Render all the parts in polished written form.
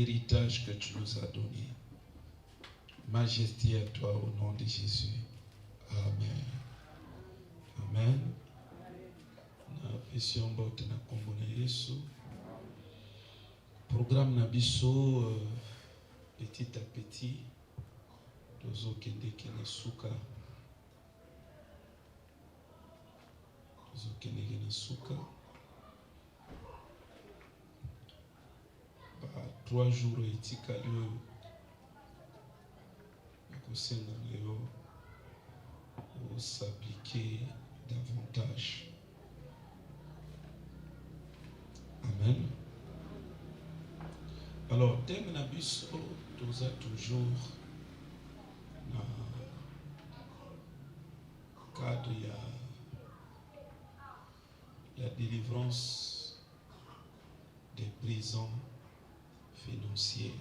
héritage que tu nous as donné. Majesté à toi au nom de Jésus. Amen. Amen. Na pesi mbote na kombo na Yesu. Programme na biso petit à petit. Tozo kende kene suka. Tozo kende kene suka. 3 jours etikali oyo nakosenga leo s'appliquer davantage. Amen. Alors, thème na biso toza toujours na cadre ya la délivrance des prisons financières.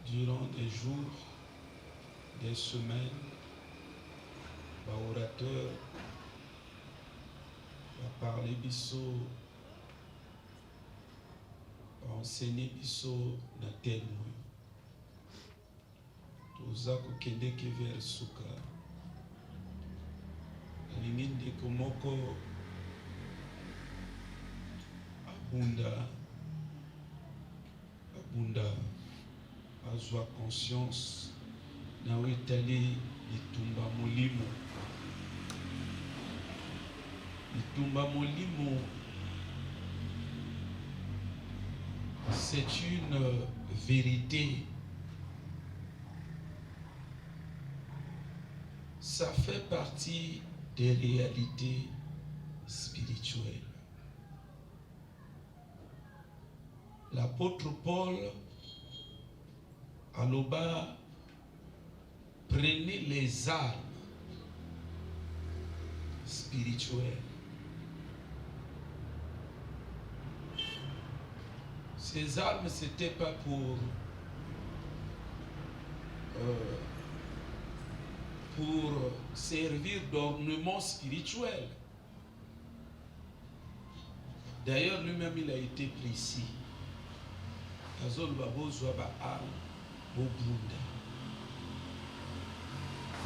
Durant des jours, des semaines, l'orateur va parler biso, va enseigner biso na thème. Toza kokende ke vers suka. Alinginde komoko abunda azwa conscience na witali litumba molimo. Litumba molimo, c'est une vérité. Ça fait partie des réalités spirituelles. L'apôtre Paul aloba, prenez les armes spirituelles. Ces armes, c'était pas pour servir d'ornement spirituel. D'ailleurs, lui-même, il a été précis.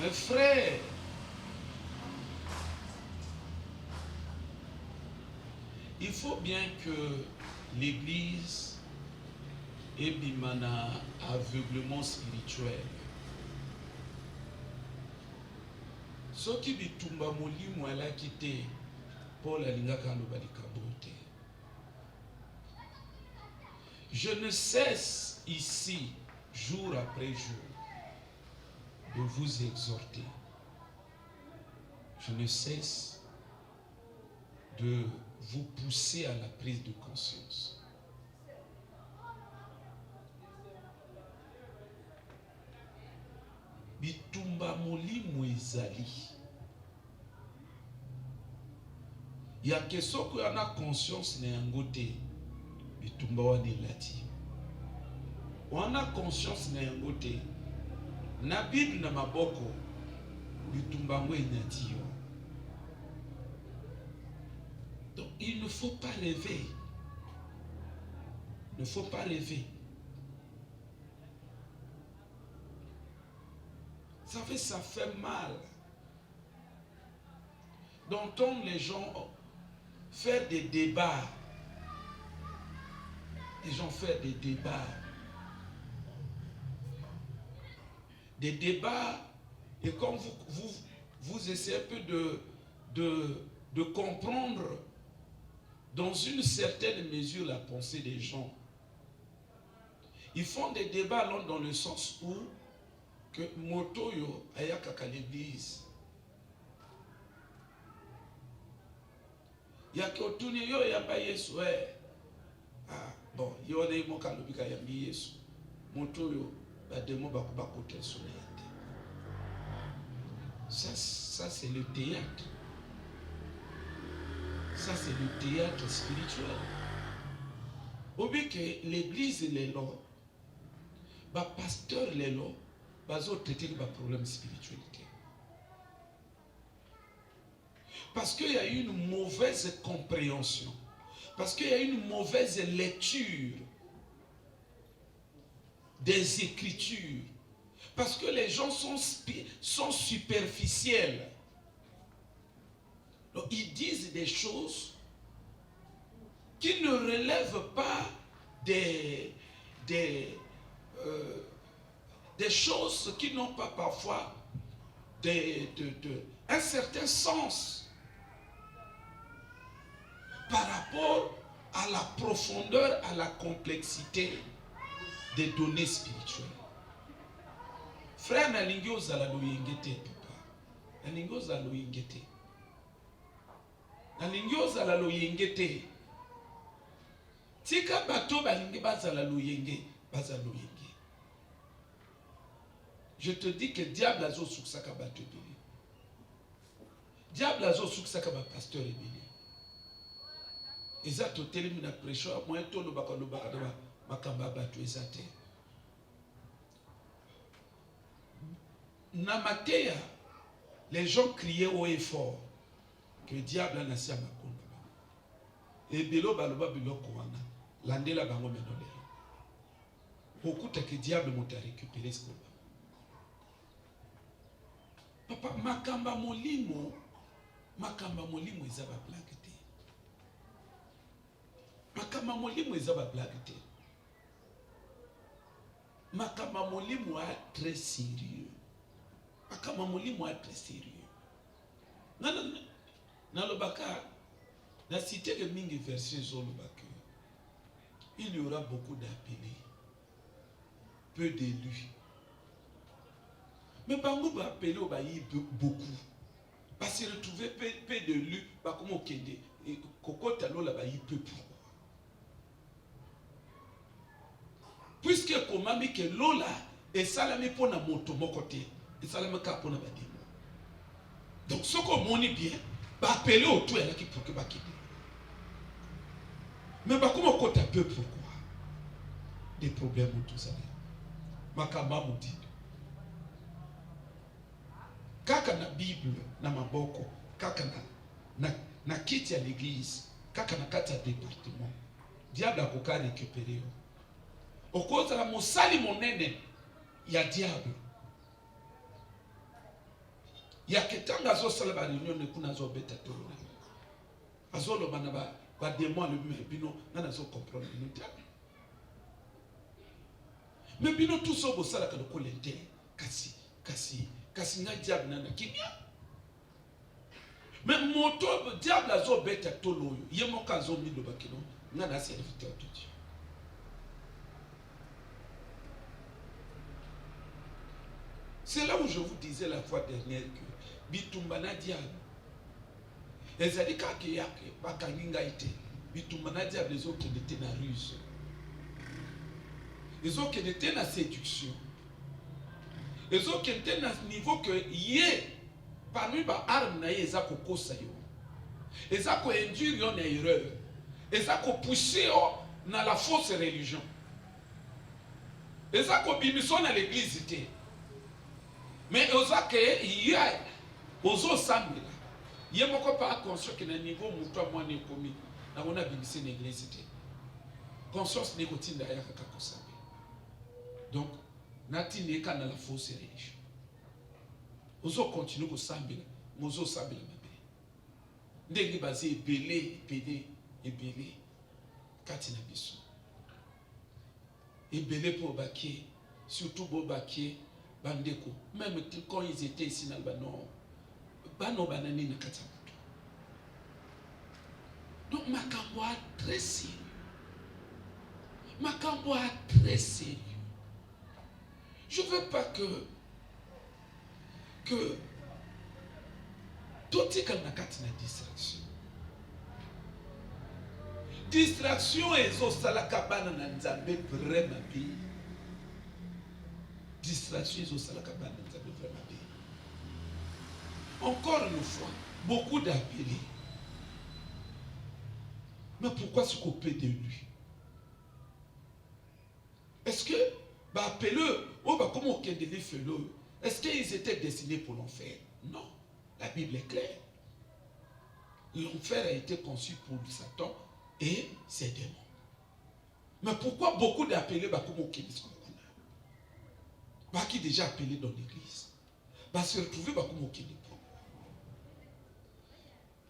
Mes frères, il faut bien que l'Église ait bimana aveuglement spirituel. Ce qui bitumba molimo ala kite Paul alingaka lobalika bote. Je ne cesse ici, jour après jour, de vous exhorter. Je ne cesse de vous pousser à la prise de conscience. Bitumba molimo ezali. Ya kesoko yana conscience na yango te. Bitumba wana lati. Wana conscience na yango te. Na Bible na maboko bitumba ngo enati yo. Donc il ne faut pas rêver. Il ne faut pas rêver. Ça fait mal d'entendre les gens faire des débats. Les gens faire des débats. Des débats, et comme vous essayez un peu de comprendre dans une certaine mesure la pensée des gens. Ils font des débats alors dans le sens où que motoyo ayaka l'église. Yaki otuni yo yamba Yesu ah bon yo ne moka lobika yambi Yesu. Motoyo ba demo ba kote sonete. Ça c'est le théâtre. Ça c'est le théâtre spirituel. Obi que l'église est là. Ba pasteur est là. Bazo traiter le problème spiritualité. Parce qu'il y a eu une mauvaise compréhension. Parce qu'il y a une mauvaise lecture des Écritures. Parce que les gens sont superficiels. Donc, ils disent des choses qui ne relèvent pas des choses qui n'ont pas parfois un certain sens par rapport à la profondeur, à la complexité des données spirituelles. Frère, nalingi ozala loyengete papa. Nalingi ozala loyengete. Nalingi ozala loyengete. Tika bato balingi bazala loyenge, bazala loyenge. Je te dis que diable azo suksaka bato ebele. Diable azo suksaka ba pasteur ebele. Eza totelemi na prêcheur moyen to lobaka na makamba bato eza te. Na Matéa, les gens criaient haut et fort que le diable a nassé à Makonda. Et Belo Baloba Biloko wana, landela bango menole. Beaucoup que le diable m'a récupéré ce combat. Papa, makamba molimo eza ba blague te. Makamba molimo eza ba blague te. Makamba molimo est très sérieux. Makamba molimo est très sérieux. Nalobaka, na cité de mingi version zolobaka. Il y aura beaucoup d'appelés, peu d'élus. Mais bango ba appelé au bailli beaucoup. Parce que retrouver peu d'élus, bah comment au Kende, kokota lola bailli peu pourquoi. Puisque comment mais que lola et salami pour na moto mon côté, et salami ka pour na badimo. Donc ce qu'on moni bien, bah appeler au tout là qui pour que bah quitter. Mais bah comment côté peu pourquoi? Des problèmes ou tout ça. Makamba mouti. Kaka na Bible na maboko, kaka na kiti à l'église, kaka na kati ya département. Diable a koka récupérer. Au cause la mosali monene ya diable. Ya ketanga zo sala ba réunion ne kuna zo beta tolo. Azolo bana ba démon le bino na zo comprendre le diable. Mais bino tout so bo sala ka ko lente kasi nga diable nana kimia. Mais moto diable azo beta tolo yo yemo kazo mi do bakino nga na serviteur de Dieu. C'est là où je vous disais la fois dernière que bitumbana diable ezalika ke yake bakanginga ite bitumbana diable les autres étaient na ruse. Les autres étaient na séduction. Les autres étaient na niveau que yé parmi ba arme na yeza ko kosa yo. Eza ko induire yo na erreur. Eza ko pousser yo na la fausse religion. Eza ko bimiso na l'église te. Mais oza ke yé ozo sambela. Yé moko pas conscient que na niveau muto moi ne komi na ona bimisi na église te. Conscience ne kotinda ya kaka kosabe. Donc nati ne kana la fausse religion. Ozo continue ko sambela, mozo sambela mabe. Ndenge basé ebele kati na biso. Ebele pour bakie, surtout bo bakie bandeko, même quand ils étaient ici dans le bano banani na kati. Donc makambo a très sérieux. Makambo a très sérieux. Je veux pas que tout est comme na kati na distraction. Distraction ezo salaka bana na nzambe vraiment bien. Distraction ezo salaka bana na nzambe vraiment bien. Encore une fois, beaucoup d'appelés. Mais pourquoi se couper de lui? Est-ce que bah appelez-le, oh bah comment on les fait le? Est-ce qu'ils étaient destinés pour l'enfer? Non, la Bible est claire. L'enfer a été conçu pour Satan et ses démons. Mais pourquoi beaucoup d'appelés Bakumo Kélis qui déjà appelé dans l'église va se retrouver Bakumo Kélis?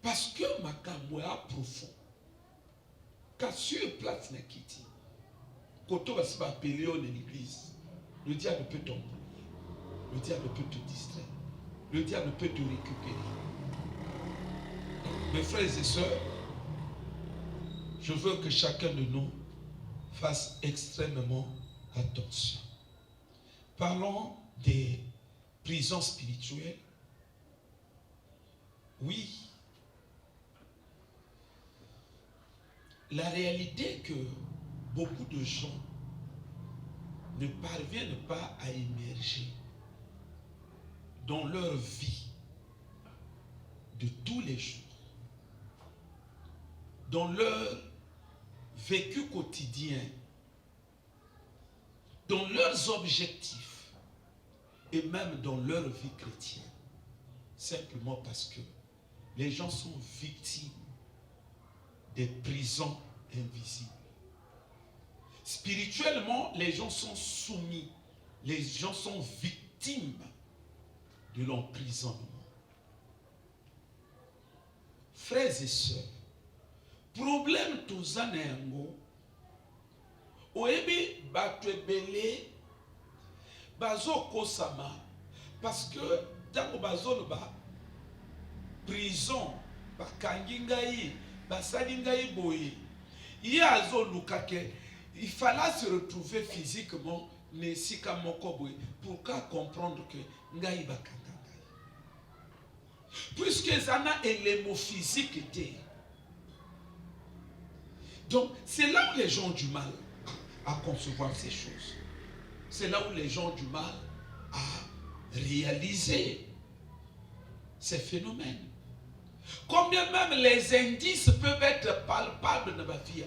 Parce que Makambo est profond. Car sur place Nakiti, quand on va se appeler dans l'église, le diable peut t'embrouiller, le diable peut te distraire, le diable peut te récupérer. Mes frères et sœurs, je veux que chacun de nous fasse extrêmement attention. Parlons des prisons spirituelles. Oui, la réalité est que beaucoup de gens ne parviennent pas à émerger dans leur vie de tous les jours, dans leur vécu quotidien, dans leurs objectifs et même dans leur vie chrétienne, simplement parce que les gens sont victimes des prisons invisibles. Spirituellement, les gens sont soumis, les gens sont victimes de l'emprisonnement. Frères et sœurs, problème tous anengo, oebi batwebele bazo kosama, parce que dans bazo ba prison ba kangingai ba salingai boye, yazo lukake, il fallait se retrouver physiquement ne sika moko boye pour comprendre que ngai ba kangangai, puisque ça a un élément physique était. Donc, c'est là où les gens ont du mal à concevoir ces choses. C'est là où les gens ont du mal à réaliser ces phénomènes. Combien même les indices peuvent être palpables dans ma vie.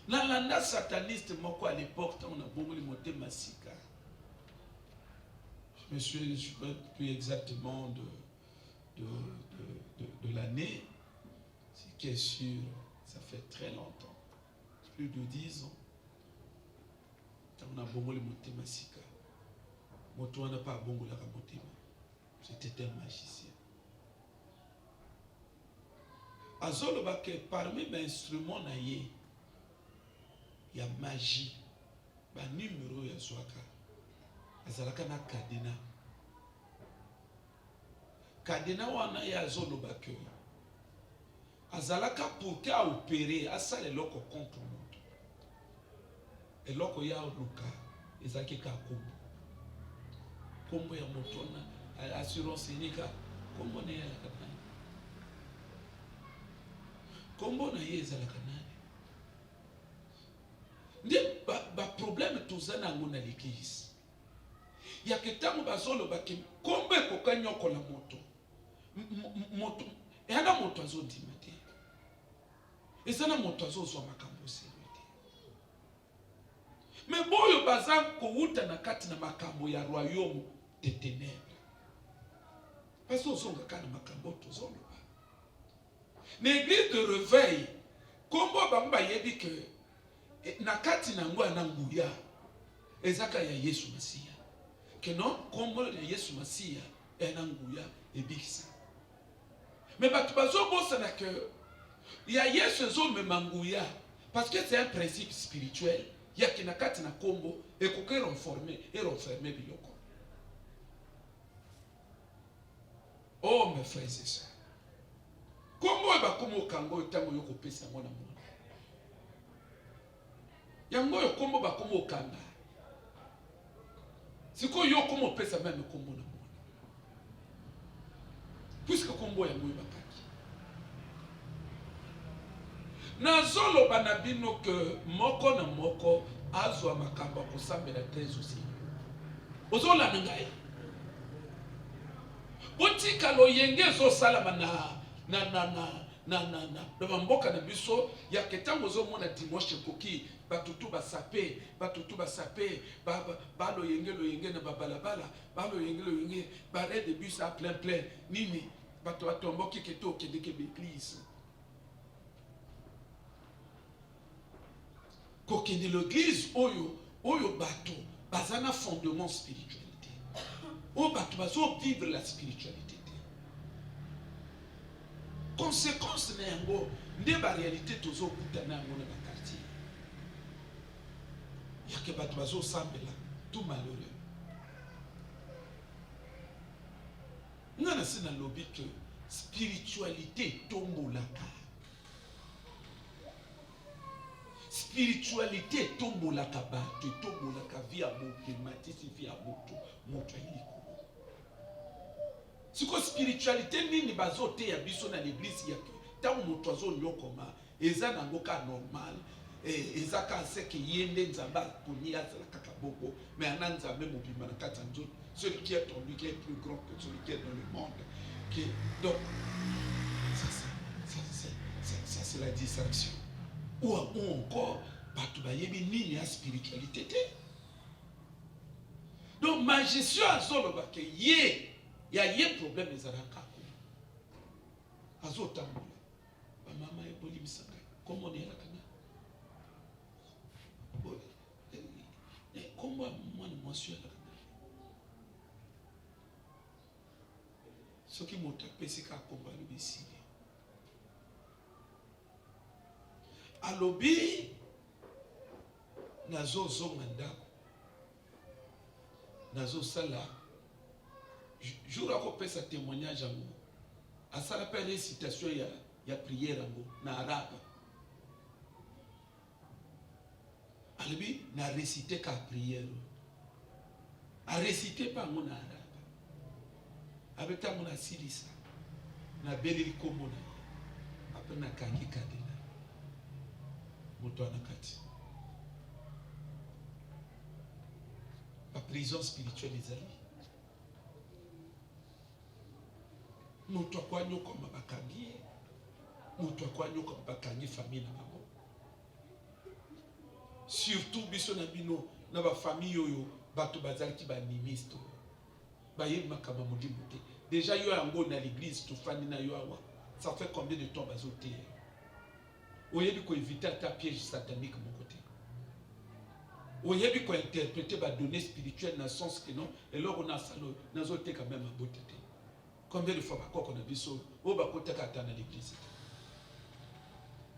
Dans l'anda sataniste, à l'époque, on a beaucoup monté Massika. Je me suis plus exactement de l'année, ce qui est sûr, ça fait très longtemps, plus de 10 ans. On a bongo le monté Massika. Moto n'a pas bongo la ramoté. C'était un magicien. Azolo bake parmi mes instruments naïe, il y a magie, ba numéro ya zwaka. Azalaka na kadena. Kadena wana ya zolo bake. Azalaka pour qu'à opérer, à ça les locaux contre moto. Et locaux ya luka, ezaki ka kombo. Kombo ya moto na assurance nika, kombo na ya kanani. Kombo na ye ezalaka nani. Ndi ba problème tozana ngona l'église. Ya ketango bazolo bake kombo ekokanyoko la moto. Moto yana moto azondima te. Ezana moto azozwa makambo sérieux te. Mais boyo bazan kouta na kati na makambo ya royaume des ténèbres. Parce que ozonga kana makambo tozolo ba. L'église de réveil, kombo bamba yebi que na kati na ngwa na nguya ezaka ya Yesu Masia. Que non kombo ya Yesu Masia na nguya ebikisa. Mais batu bazo bosa na que il y a Yesu zo me manguya parce que c'est un principe spirituel. Il y a qui na kati na kombo et koke renformer et renfermer biloko. Oh mes frères et sœurs, kombo ba komo kango tango yoko pesa mona mona. Yango yo kombo ba komo kanga. Siko yo komo pesa même kombo na mona. Puisque kombo yango yo bakaki. Na zolo banabino que moko na moko azwa makamba kosambela tezo aussi. Ozola ngai. Botika lo yenge zo salama na bamboka na biso ya ketango zo mona dimanche koki batutu basape ba lo yenge na babalabala ba lo yenge ba de bus à plein nini bato batomboki ke to kende ke l'église. Ko kende l'église oyo bato bazana fondement spiritualité. O bato bazo vivre la spiritualité. Conséquence na yango nde ba réalité tozo kutana yango na quartier. Yake bato bazo sambela tout malheureux. Ngana sina lobi que spiritualité tombolaka. Spiritualité tombolaka bato, tombolaka via moto, matisi via moto, moto iliko. Siko spiritualité nini bazote ya biso na l'église yake. Tango moto azo nyokoma, eza nango ka normal. Eza ka seke yende nzamba poni azala kaka boko, mais ananzambe mobima na kata nzoto. Celui qui est en lui qui est plus grand que celui qui est dans le monde. Donc, ça c'est la distraction. Ou encore, batubayebi nini ya spiritualité. Donc, ma gestion a zolo bake ye. Il y a un problème les araka. Azotambola. Ba mama e boli misanga. Comment on est là kana? Comment moi ne suis là kana? Ce qui m'a tapé c'est qu'à combattre le ici. À lobby nazo zonganda. Nazo sala. Jour à faire sa témoignage à moi. À ça la récitation il y a prière à moi na arabe. Albi na réciter qu'à prière. À réciter pas mon arabe. Avec ta mon asilisa. Na belili komona. Après na kangi kadena. Moto anakati. La prison spirituelle les amis. Moto akwanyo koma bakangi. Moto akwanyo koma bakangi famille na bango. Surtout biso na bino na ba famille yoyo bato bazali ki ba animiste. Ba yeb makama modimu te. Déjà yo yango na l'église to fani na yo awa. Ça fait combien de temps bazote? Oyebi ko éviter ta piège satanique mon côté. Oyebi ko interpréter ba données spirituelles dans le sens que non et là on a salo nazote quand même à beauté. Combien de fois bakoko na biso o bakota kata na l'église.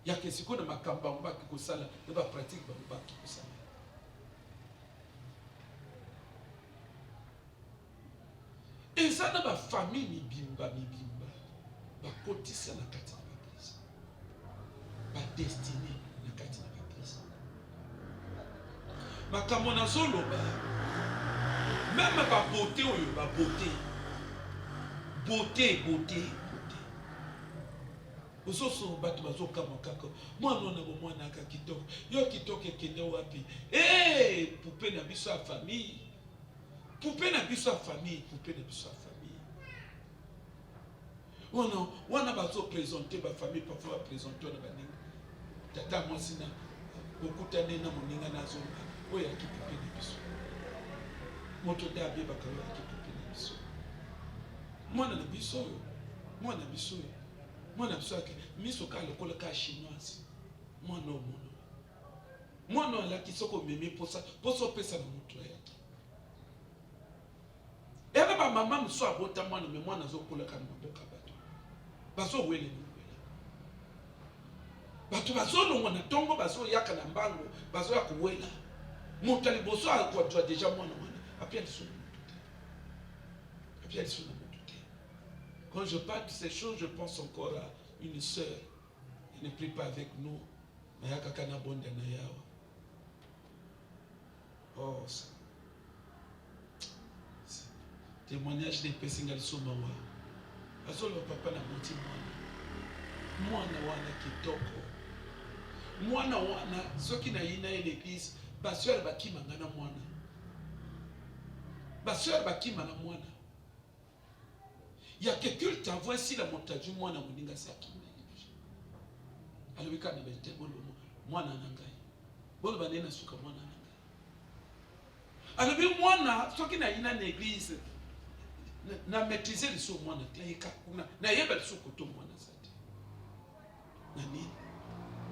Ya kesiko na makamba mbaki ko sala na ba pratique ba mbaki ko sala. Et ça na ba famille mibimba bakotisa na kati na l'église. Ba destinée na kati na l'église. Makambo na zoloba même ba beauté oyo ba beauté. Beauté. Usoso batu bazoka makako. Mwana na mwana ka kitoko. Yo kitoko ekende wapi? Poupée na biso ya famille. Poupée na biso ya famille. Wana bazo présenter ba famille parfois présenter na baninga. Tata mwasina okutane na moninga nazo. Oya ki poupée na biso. Moto dabe bakalo ki poupée na biso. Mwana na biso ke miso ka lokola ka chinoise mwana la kisoko meme posa pesa na mutu yake eba ba mama mso abota mwana me mwana zokola ka maboka bazo wele bato bazo longo na tongo bazo yaka na mbango bazo ya kuwela mutu aliboso akwa déjà mwana apia liso Quand je parle de ces choses, je pense encore à une sœur qui ne prie pas avec nous. Mais il y a quelqu'un qui oh, ça. Témoignage des Pessingal Somawa. Azolo papa na moti mwana wana kitoko. Mwana wana soki na yina l'église, baseur bakimanga na mwana. Baseur bakimanga mwana. Il y a que culte envoie si la montagne mwana moninga sakina. Alobika na bete bolo mwana nangai. Bolo banena suka mwana nangai. Alobi mwana soki na ina na église. na maîtriser le sou mwana tlaika na yeba le sou koto mwana sate na nini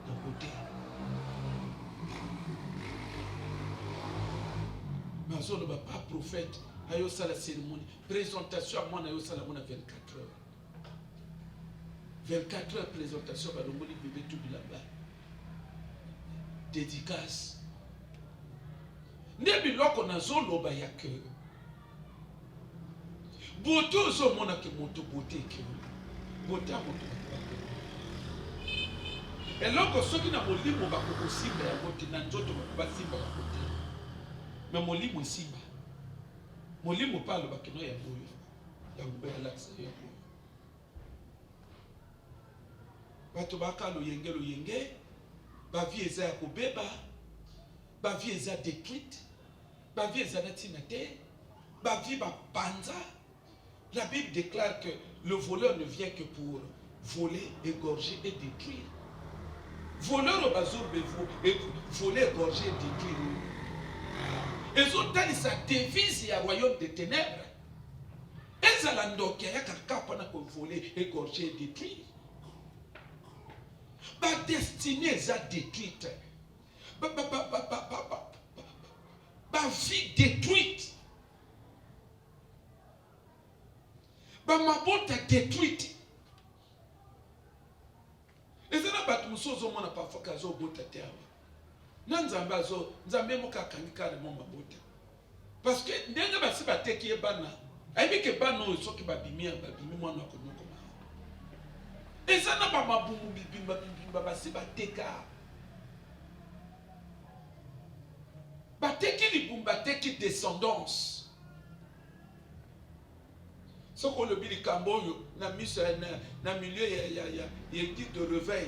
na côté mazo ne va pas prophète ayo sala cérémonie présentation à mwana ayo sala mwana 24 heures 24 heures présentation ba longoli bébé tout là-bas dédicace ne biloko na zoloba ya que beauté ozo mona ke moto beauté ke beauté moto eloko soki na molimo bakoko simba ya beauté na nzoto basimba ya beauté mais molimo simba molimo palo bakeno ya boyo ya mbela ya boyo bato bakalo yenge ba vie eza ya kobeba ba vie eza détruite ba vie eza na tinate ba vie ba panza. La Bible déclare que le voleur ne vient que pour voler, égorger et détruire. Voleur au bazou, voler, égorger et détruire. Et autres, ça dévise le royaume des ténèbres. Et ça l'a ndoké, il y a quelqu'un pour voler, égorger et détruire. Ma destinée est détruite. Ma vie détruite. Ma botte détruite. Et ça n'a pas de choses on a parfois qu'à zo botte terre. Nanzamba zo, nzambe moka kanika le mon ma botte. Parce que ndenga ba si ba teki e bana. Aibi ke bana o so ki ba bimi mwana ko nyoko ma. Et ça n'a pas ma bumu bimba ba si ba teka. Ba teki li bumba teki descendance. Ce qu'on le dit Camboyo, na milieu il y a dit de réveil,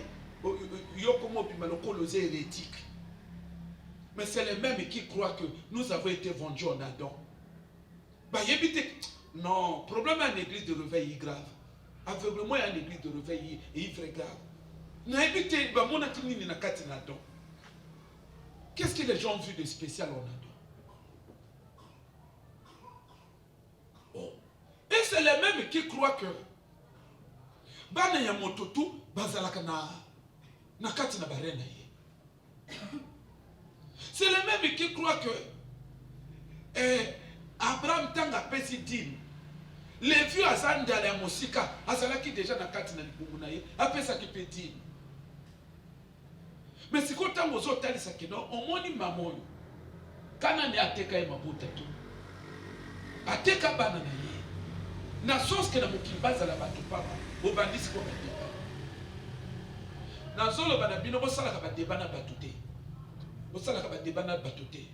yo comme hérétique. Mais c'est les mêmes qui croient que nous avons été vendus en Adam. Bah non, problème à l'église de réveil est grave. Aveuglement à l'église de réveil est vrai grave. Na évité bah mon atini na kati na Adam. Qu'est-ce que les gens ont vu de spécial en Adam? Et c'est les mêmes qui croient que bana ya mototu bazalaka na kati na barena ye. C'est les mêmes qui croient que Abraham tanga pesi dîme. Les vieux azanda la mosika azalaki déjà na kati na libumu na ye apesa ki pe dîme. Mais si ko tango zo talisa kino omoni mamoyo kana ni ateka ye mabuta tu. Ateka bana na ye. Na sauce que na mokimbaza la bato papa obandisi ko ba na zolo bana bino bo sala ka ba débat na bato te bo sala ka ba débat na bato te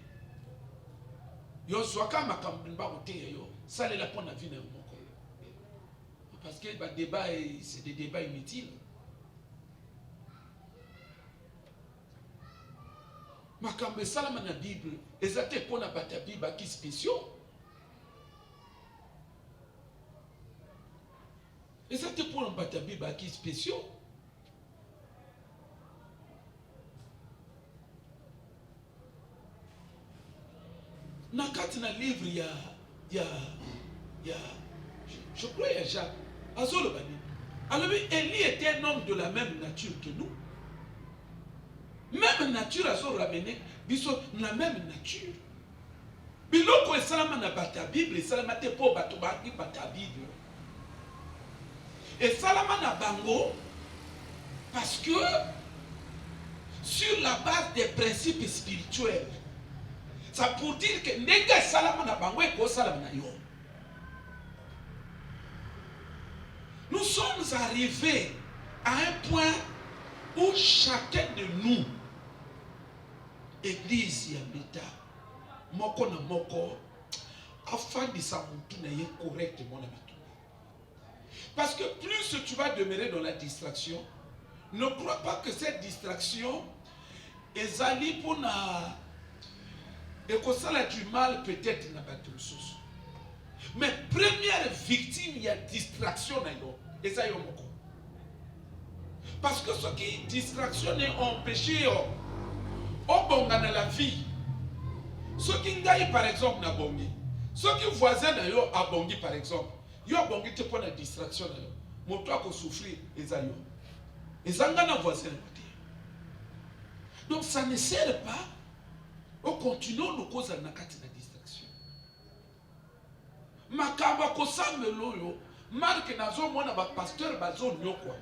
yo swaka makambo ba ote yo sala la pona vie na moko parce que ba débat c'est des débats inutiles. Makambo sala na Bible ezate pona bata Bible qui spéciaux. Et ça te pour un batabi qui est spéciaux. Dans le livre, il y a je crois qu'il y a Jacques. Alors, Élie était un homme de la même nature que nous. Même nature, Azor ramené, la même nature. Biloko et salama na bata Bible, et salama te po batobaki bata Bible. Et salama na bango, parce que sur la base des principes spirituels, ça pour dire que nega salama na bango et ko salama na yo. Nous sommes arrivés à un point où chacun de nous, église yamita, moko na moko, afandisa mutu na ye correctement na bitu. Parce que plus tu vas demeurer dans la distraction, ne crois pas que cette distraction est allée pour na et que ça a du mal peut-être na batu sous. Mais première victime, il y a distraction na yo. Et ça y est moko. Parce que ce qui distraction est empêché au bon dans la vie. Ce qui ngaï par exemple na bongi. Ce qui voisin na yo a bongi par exemple. yo bongi te pour la distraction na yo moto ako souffrir ezayo ezanga na voisin côté. Donc ça ne sert pas au continuer le cause na kati na distraction makamba ko samelo yo marque nazo mona ba pasteur bazo nyokwa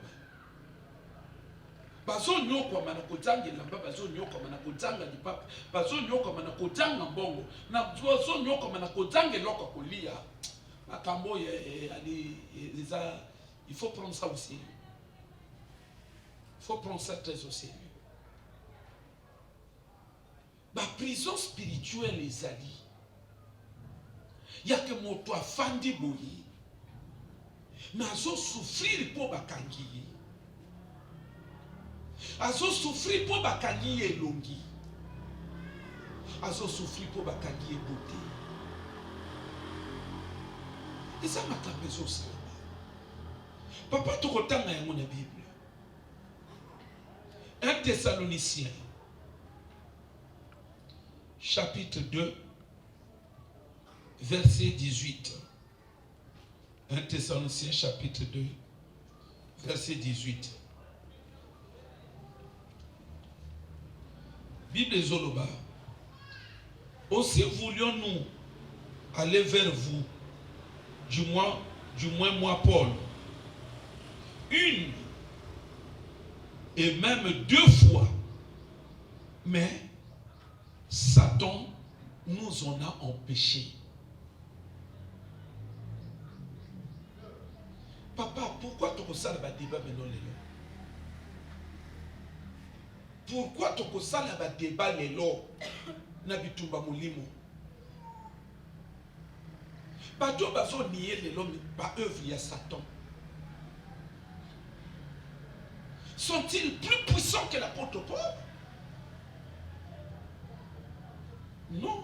bazo nyokwa mana kotanga lamba bazo nyokwa mana kotanga dipapa bazo nyokwa mana kotanga mbongo na bazo nyokwa mana kotanga loko kolia makambo il faut prendre ça au sérieux. Il faut prendre ça très au sérieux. La prison spirituelle les alliés. Il y a que mon toit fandi boyi. Mais azo souffrir pour bakangi. Azo souffrir pour bakangi et longi. Azo souffrir pour bakangi et beauté. Et ça m'a tapé sur ça. Papa, tu retiens dans mon Bible. 1 Thessaloniciens, chapitre 2, verset 18. 1 Thessaloniciens, chapitre 2, verset 18. Bible Zoloba. Aussi voulions-nous aller vers vous, du moins moi, Paul, une et même 2 fois, mais Satan nous en a empêchés. Papa, pourquoi tu as un débat maintenant? Pourquoi tu as un débat maintenant? Nabitumba molimo. Bato bazo nier l'homme par œuvre il y a Satan. Sont-ils plus puissants que l'apôtre Paul? Non.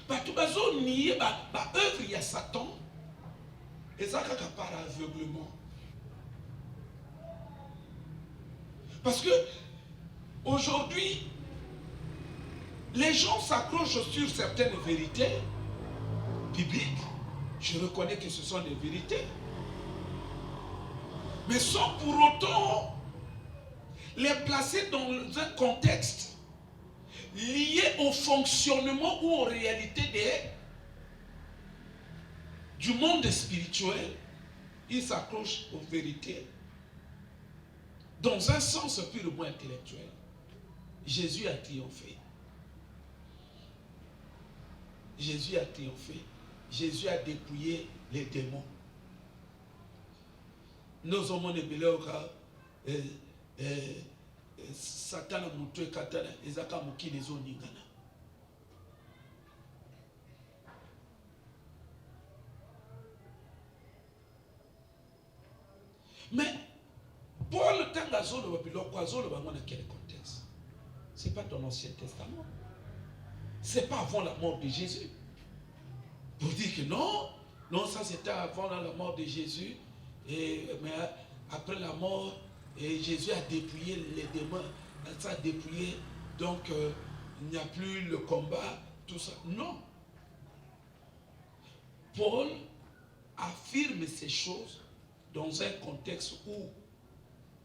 Bato bazo nier par œuvre il y a Satan. Et ça par aveuglement. Parce que aujourd'hui, les gens s'accrochent sur certaines vérités bibliques. Je reconnais que ce sont des vérités. Mais sans pour autant les placer dans un contexte lié au fonctionnement ou aux réalités du monde spirituel. Ils s'accrochent aux vérités dans un sens purement intellectuel. Jésus a triomphé. Jésus a triomphé. Jésus a dépouillé les démons. Nous avons des béloka, Satan a montré Katana, Ezaka Muki les Oningana. Mais Paul Tangazolo Babylon, Kwazolo Bangon à quel contexte? Ce n'est pas dans l'Ancien Testament. Ce n'est pas avant la mort de Jésus. Pour dire que non, ça c'était avant la mort de Jésus, mais après la mort, Jésus a dépouillé les démons, ça a dépouillé, donc il n'y a plus le combat, tout ça. Non. Paul affirme ces choses dans un contexte où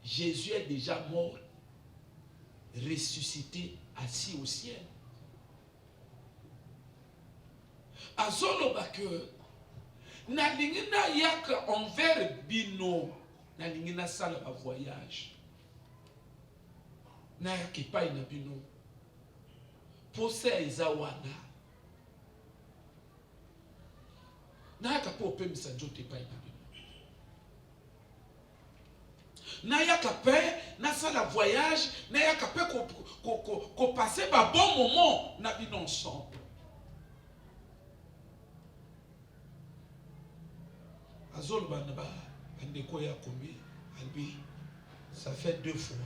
Jésus est déjà mort, ressuscité, assis au ciel. Azoloba que na lingina yaka envers bino na lingina sala ba voyage na yaki pa ina bino pose ezawana na yaka po pemisa njote pa ina bino na yaka pe na sala voyage na yaka pe ko passer ba bon moment na bino ensemble. Azol Banaba, Andeko Yakomi, Albi, ça fait 2 fois.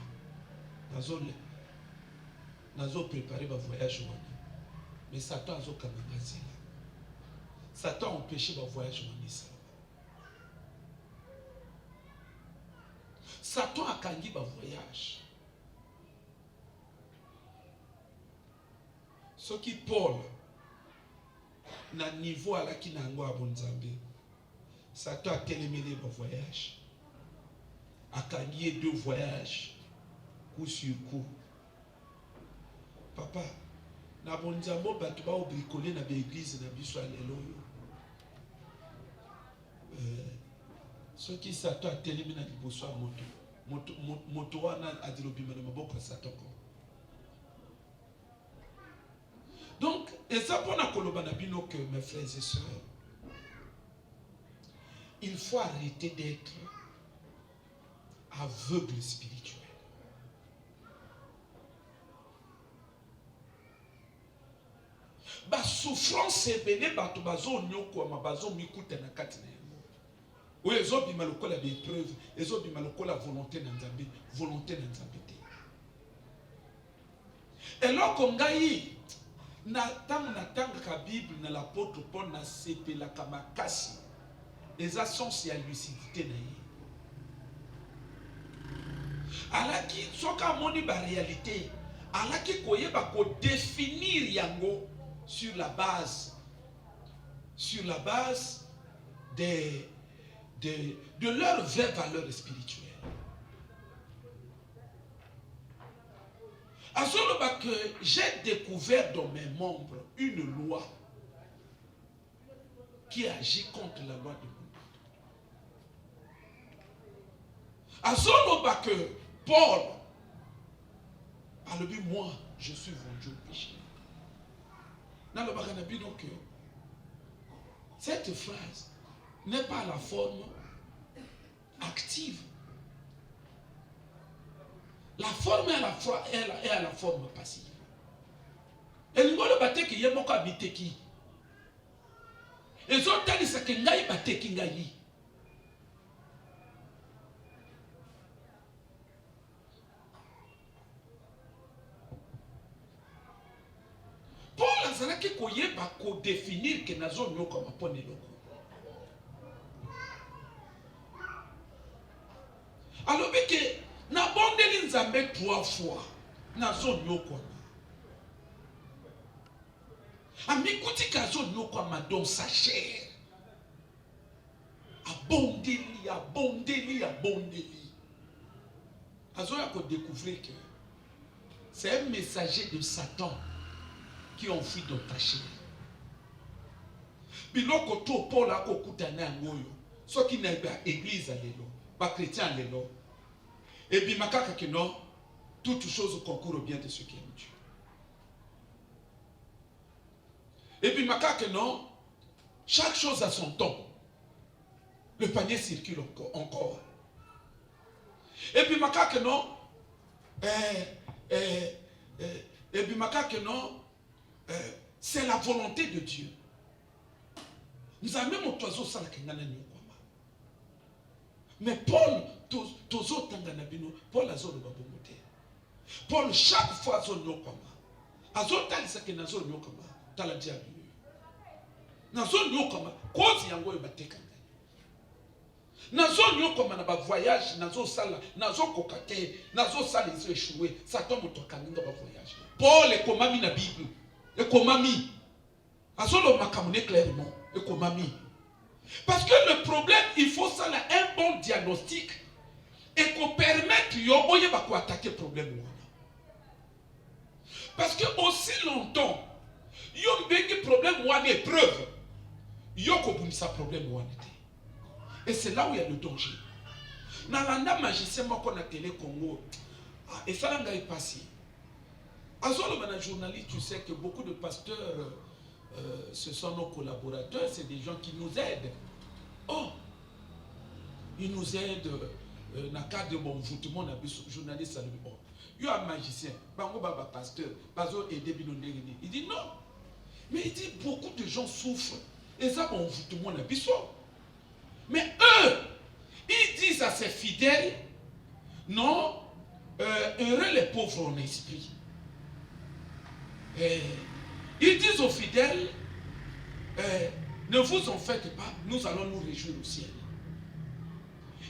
Nazo préparé ma voyage. Mais Satan a kamangazila. Satan a empêché ma voyage. Satan a kangi ma voyage. Ce qui Paul na niveau à la qui n'a pas bon Zambé. Satan a téléméné mon voyage. A gagné 2 voyages. Coup sur coup. Papa, na bon Zambo batuba au bricolé na l'église na biso alléluia. Ceux qui Satan a téléméné na liboso a moto wana adilobima na maboko ya Satan. Donc, et ça pour na koloba na bino que mes frères et sœurs, il faut arrêter d'être aveugle spirituel. Ba souffrance ebele bato bazo nyoko ma bazo mikuta na kati na yango. Oui, ezo bima lokola ba épreuve, ezo bima lokola volonté na Nzambe, volonté na Nzambe te. Eloko ngai na tanga ka Bible na l'apôtre Paul na sepela kamakasi. Les ascensions et la lucidité. Alors qui soka moni ba réalité, alors qui koyeba ko définir yango sur la base de leur vraie valeur spirituelle. À ce moment que j'ai découvert dans mes membres une loi qui agit contre la loi de Dieu. À ce moment que Paul a le but, moi, je suis vendu au péché. Dans le baganabi, donc, cette phrase n'est pas la forme active. La forme est à la forme passive. Et nous allons battre qui est mon habité qui. Et les autres, c'est que nous allons battre qui ngayi. Paul azalaki koyeba ko définir que nazo nyoko mapone loko. Alors que na bondeli Nzambe 3 fois nazo nyoko. Amikuti kazo nyoko ma dans sa chair. Abondeli. Azoya ko découvrir que c'est un messager de Satan qui ont fui dans ta chair. Biloko to Paul a kokutana ngoyo. So qui n'a pas église alelo, pas chrétien alelo. Et puis makaka que non, toutes choses concourent au bien de ceux qui aiment Dieu. Et puis makaka que non, chaque chose a son temps. Le panier circule encore. Et puis makaka que non, et puis makaka que non, c'est la volonté de Dieu. Nous avons même un oiseau sans la kengana nyokoma. Mais Paul, tozo tangana bino, Paul a zolo babomote. Paul chaque fois zolo nyokoma. Azo talisa ke nazo nyokoma, tala diabu. Nazo nyokoma, kozi yango yobateka. Nazo nyokoma na ba voyage, nazo sala, nazo kokate, nazo sala iso échoué, ça tombe au tokaninga ba voyage. Paul est comme na Bible. Et comme ami, azolo makamune clairement, et comme ami. Parce que le problème, il faut ça là, un bon diagnostic et qu'on permette yo oye ba ko attaquer problème. Parce que aussi longtemps, yo mbeki problème ou une épreuve, yo ko bunisa problème ou et c'est là où il y a le danger. Dans l'anda magicien moko na télé Congo, et ça là est passé. Azolo mana journaliste, tu sais que beaucoup de pasteurs, ce sont nos collaborateurs, c'est des gens qui nous aident. Oh, ils nous aident dans le cadre de bon voûtement, on a journaliste, il y a un magicien, bango baba pasteur, bazo aider binondé. Il dit non, mais il dit beaucoup de gens souffrent et ça bon voûtement on a biso. Mais eux, ils disent à ces fidèles, non, heureux les pauvres en esprit. Ils disent aux fidèles, ne vous en faites pas, nous allons nous réjouir au ciel.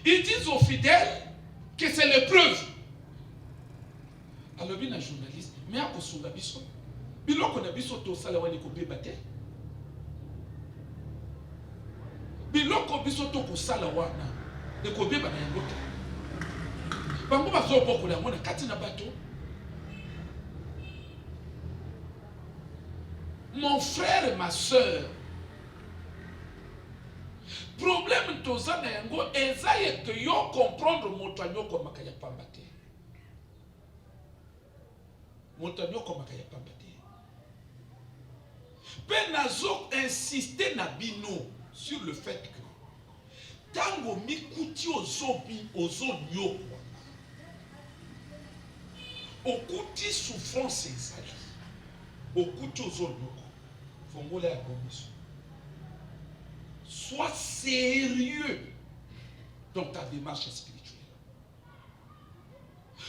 Ils disent aux fidèles que c'est l'épreuve. Alors, il y a un journaliste, mais à Kosunga Biso, il y a un biso to sala wani ko bebate. biloko biso to kosala wana ekobeba na yango te bango bazobokola yango na kati na bato. Mon frère et ma soeur, problème toza na yango ezaye que yo comprendre moto anyoko makaya pamba te. Moto anyoko makaya pamba te. Pe nazo insister na bino sur le fait que tango mikuti ozobi ozonyoko okuti souffrance ezali okuti ozonyoko fongola ya komiso. Sois sérieux dans ta démarche spirituelle.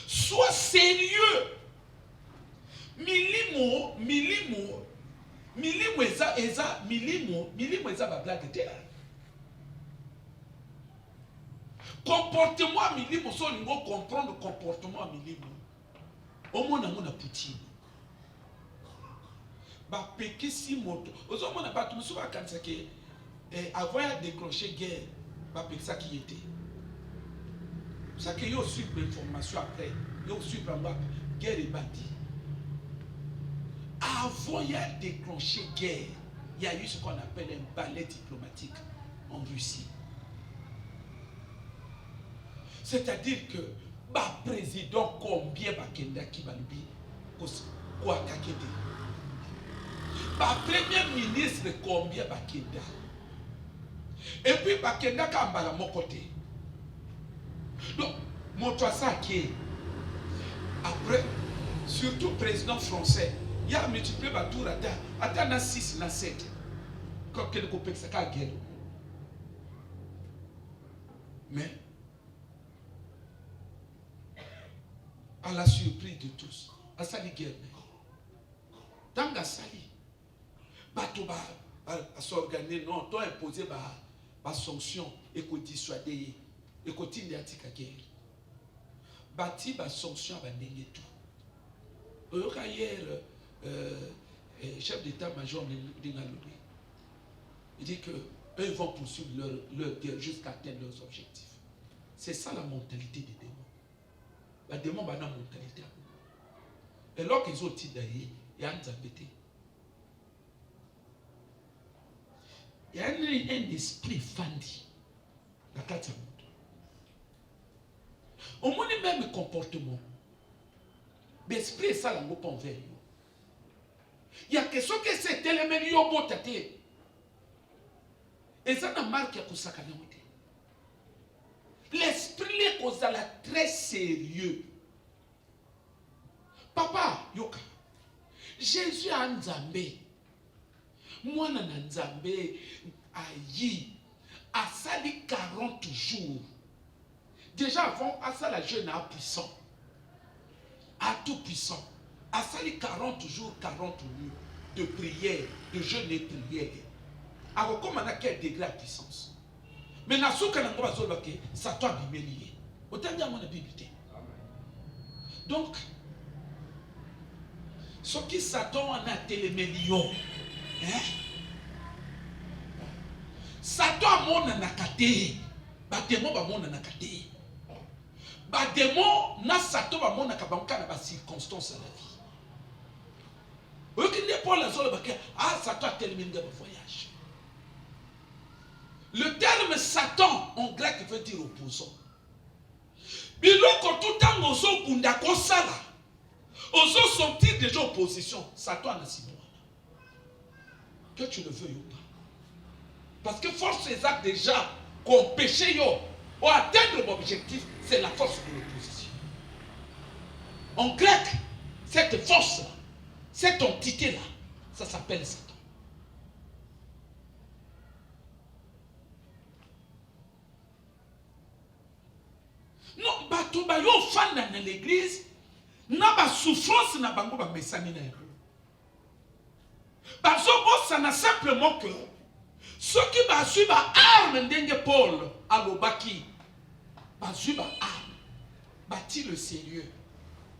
Sois sérieux. Milimo eza ba blague te. Comportement milimo so lingo comprendre comportement milimo. Omona mona Poutine. Ba pekisi moto. Ozomona ba tumusu ba kanisa ke avant de déclencher guerre, ba pekisa qui était. Ça que yo suit l'information après, yo suit la guerre est bâtie. Avant de déclencher guerre, il y a eu ce qu'on appelle un ballet diplomatique en Russie. C'est-à-dire que ba président combien ba kenda ki ba lubi quoi kakete. Ba premier ministre combien ba kenda. Et puis ba kenda ka mbala mokote. Donc mon toi ça qui après surtout président français, il y a multiplié ba tour à na 6 na 7. Comme quel copec ça ka guerre. Mais à la surprise de tous, à sali guerre. Dans la sali, bateau à s'organiser, non, toi imposer ba sanction et qu'on dissuader et qu'on tire à guerre. Bati ba sanction ba nengue tout. Hier, chef d'état-major de Nalobi, il dit que eux vont poursuivre leur guerre jusqu'à atteindre leurs objectifs. C'est ça la mentalité des démons. La démon va dans la mentalité. Et lorsqu'ils ont dit d'ailleurs, il y a un zabété. Il y a un esprit fandi. La carte au moins le même comportement. L'esprit est ça, la mot pas envers nous. Il y a quelque chose que c'est tellement yo botate. Et ça n'a marque à kusaka na wote. L'esprit est kozala très sérieux. Papa yoka. Jésus a nzambe. Mwana na nzambe ayi asali 40 jours. Déjà avant asala jeûne à puissant. À tout puissant. Asali 40 jours, 40 nuits de prière, de jeûne et prière. Alors comment on a quel degré à puissance? Mais na souka na ngoba zolo ke Satan bimelié. Autant dire mon Bible. Donc ce qui Satan en a télémélion. Hein? Satan mon na kate. Ba démon ba mon na kate. Ba démon na Satan ba mon na kabanka na ba circonstance à la vie. Aucun n'est pas la zolo ba ke Satan a télémélié ba voyage. Le terme Satan en grec veut dire opposant. Biloko tout temps ozo bunda kosala. Ozo sentir déjà opposition. Satan a signé. Que tu le veux ou pas. Parce que force exacte déjà qu'on péché yo pour atteindre l'objectif, c'est la force de l'opposition. En grec, cette force-là, cette entité-là, ça s'appelle Satan. Non, bato ba yo fan dans l'église, na ba souffrance na bango ba mesani na yo. Bazo bossa na simplement que ceux qui ba suivre arme ndenge Paul alobaki, ba suivre arme, bâti le sérieux.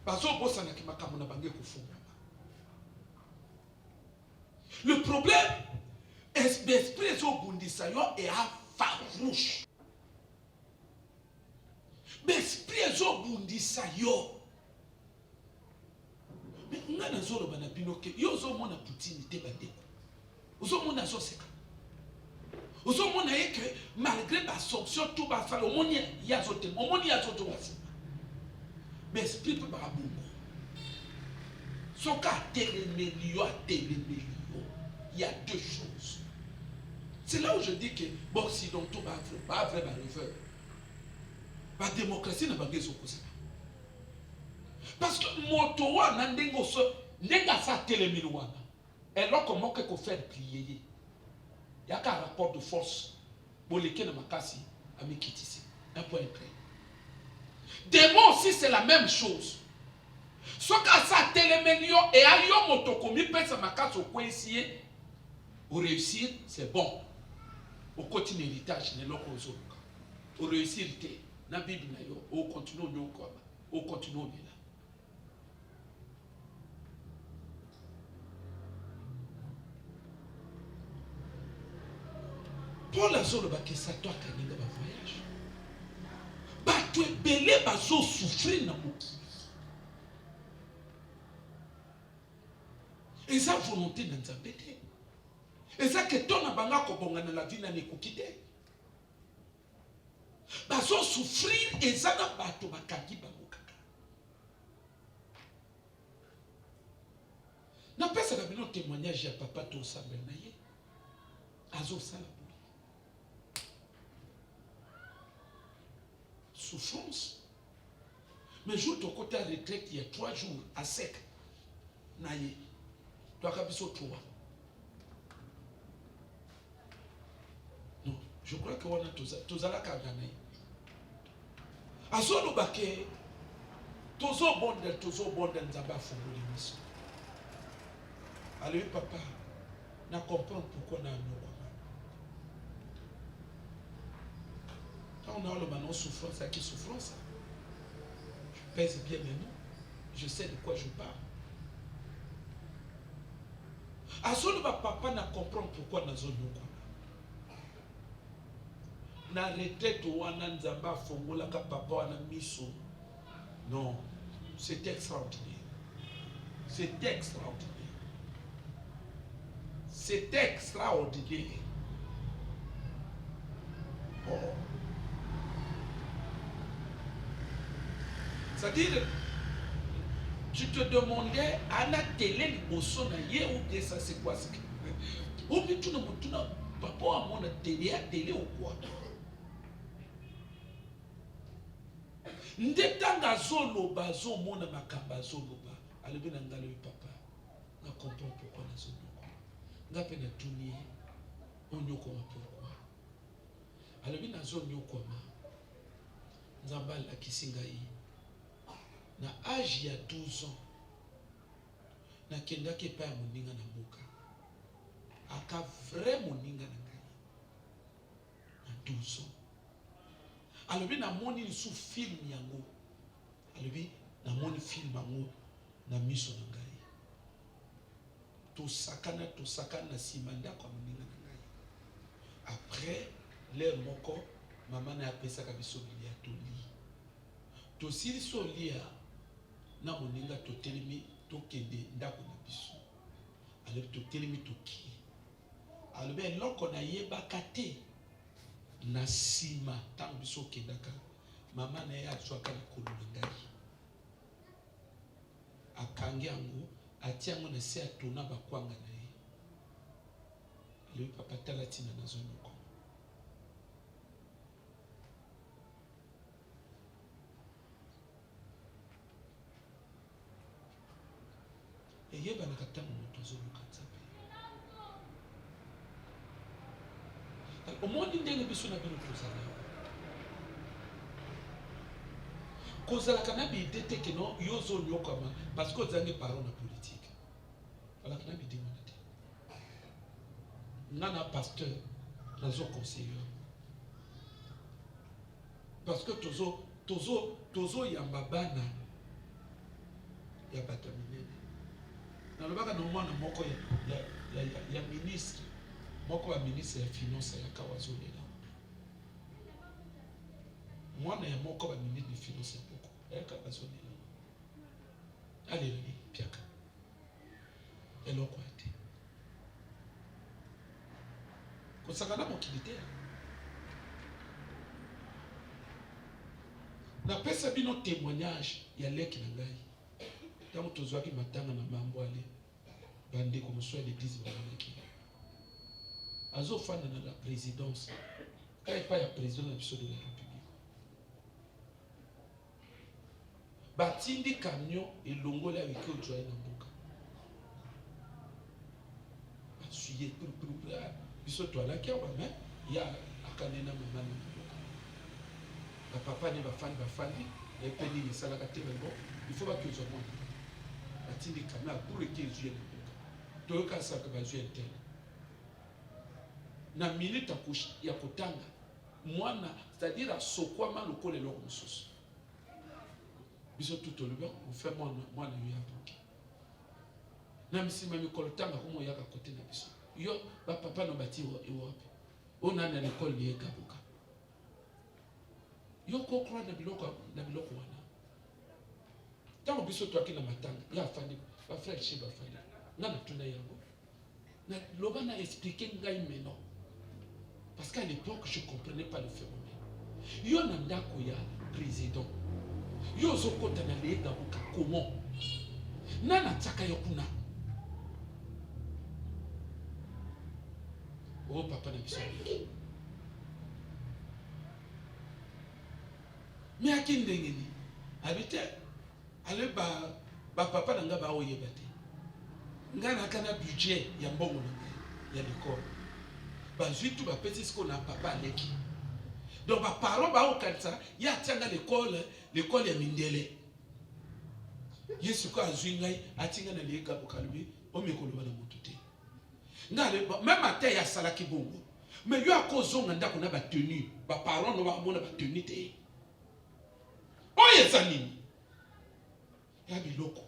Bazo bossa na kimakamu na bango kufunga. Le problème est l'esprit zo bundisa yo et a farouche. Mais l'esprit est au bundisa yo. Mais on a zolo bana binoke yo zo mona Poutine te badeko. Ozo mona zo seka. Ozo mona que malgré la sanction tout va faire au monde ya zo te. Au monde ya zo te wasi. Mais l'esprit peut pas bongo. Son cas télémélio à télémélio. Il y a deux choses. C'est là où je dis que bon occidentaux va vrai revers. La démocratie n'a pas de ça. Parce que motowa nandengo so nenga sa télémilouana. Et là comment que faire plier. Il y a qu'un rapport de force. Boleke na makasi amikitisi. Un point près. Démon aussi c'est la même chose. Ce que ça téléménio et ayo motokomi pesa makasi au coincier pour réussir c'est bon. Au continue héritage ne loko ozoka. Au réussir té na bible na yo au continue nyoko au continue là. Paul a dit que ça doit être un voyage. Tu es belé, tu es souffrir dans mon cœur. Et ça, volonté dans ta bête. Et ça, que ton abanga kobonga dans la vie n'a pas quitté. Tu es souffrir et ça n'a pas tout bakaki bamokaka. N'a pas ça la témoignage à papa to samel naye. Azo sala. Souffrance. Mais je ton côté à retraite il y a 3 jours à sec. Naye. Toi kabiso toi. Non, je crois que on a tous à la kaganaye. Azo no bake tozo bondel nzaba fongoli miso. Allez papa, na comprendre pourquoi na no. On a le maintenant souffrance, à qui souffrance? Je pèse bien mes mots. Je sais de quoi je parle. À ce moment papa n'a comprendre pourquoi dans zone quoi. Na retraite ou wana nzamba fongola ka papa wana miso. Non, c'est extraordinaire. C'est extraordinaire. C'est extraordinaire. Oh. C'est-à-dire, tu te demandais à la télé, ou bien ça c'est quoi? Ou bien tu ne me pas à mon télé ou quoi? Ndetanga zolo bazo mona makamba zolo ba. Alebe na ngalo papa. Na comprend pourquoi na zolo ko. Nga pe na tuni onyoko ma pourquoi. Alebe na zolo nyoko ma. Nzamba la kisinga yi. Na âge ya 12 ans na kenda ke pa moninga na mboka aka vrai moninga na ngai na 12 ans alobi na moni sous film yango alobi na moni film yango na miso na ngai to sakana na simanda kwa moninga na ngai après l'air moko maman na apesa ka biso bilia to li to sili so lia na moninga to telemi to kende ndako na biso ale to telemi to ki albe loko na yeba kate na sima tant biso kendaka mama na ya tswaka na kolo na ngai akangi yango atiango na se atona bakwanga na ye le papa talatina na zone ko et yeba na katanga moto zo lukatsape au monde ndenge biso na bino tozala kozala kana bi idée que non yozo nyokama parce que ozangi parole na politique voilà kana bi demande nana pasteur nazo conseiller parce que tozo yamba bana ya batamine na lobaka no mwana moko ya ministre moko ya ministre ya finance ya kawazolela Moi, je suis un ministre de finances. Alléluia, Piaka. Et l'on quoi été. Quand ça va là, mon qualité. Na pesa bino témoignage, il y a l'air qui n'a pas. Tant que tu as qui m'attend na mambo aller. Bande comme soit l'église banaki. Azo fan de la présidence. Quand il pas le président de la République. Batindi camion et longo la wiki au joie na mboka. Basuye pour biso to la kia ba mais ya akanena mama na mboka. Ba papa ne ba fandi et peni ni sala ka bon. Il faut pas que je monte. Batindi camion pour que je na mboka. To ka sa ka ba joie tel. Na minute ya kotanga mwana c'est-à-dire à sokwama lokole loko mususu. Biso tout le bien, on fait moi na yo apoki. Na misima mikolo tanga komo yaka côté na biso. Yo ba papa no bati Europe. Ona na l'école ni ekabuka. Yo ko croire na biloko wana. Tango biso to akina matanga, ya fandi, ba frère chez ba fandi. Na tuna yango. Na loba na expliquer ngai meno. Parce qu'à l'époque, je ne comprenais pas le phénomène. Yo na ndako ya président. Yo zokota na lega buka comment? Nana tsaka yokuna. Oh papa na biso. Mais à qui ndengeni? Habite ale ba papa na nga ba oyebate. Nga na kana budget ya mbongo ya l'école. Ba juitu ba petit ce qu'on a papa leki. Donc ba parents ba okanisa ya tianga l'école ya mindele. Yesu ko azwingai atinga na lega bokalbi o mekolo bana mutute. Ngale même ate ya salaki bongo. Mais yo akozonga ndako na ba tenue, ba parents no ba mona ba tenue te. Oye zanini. Ya biloko.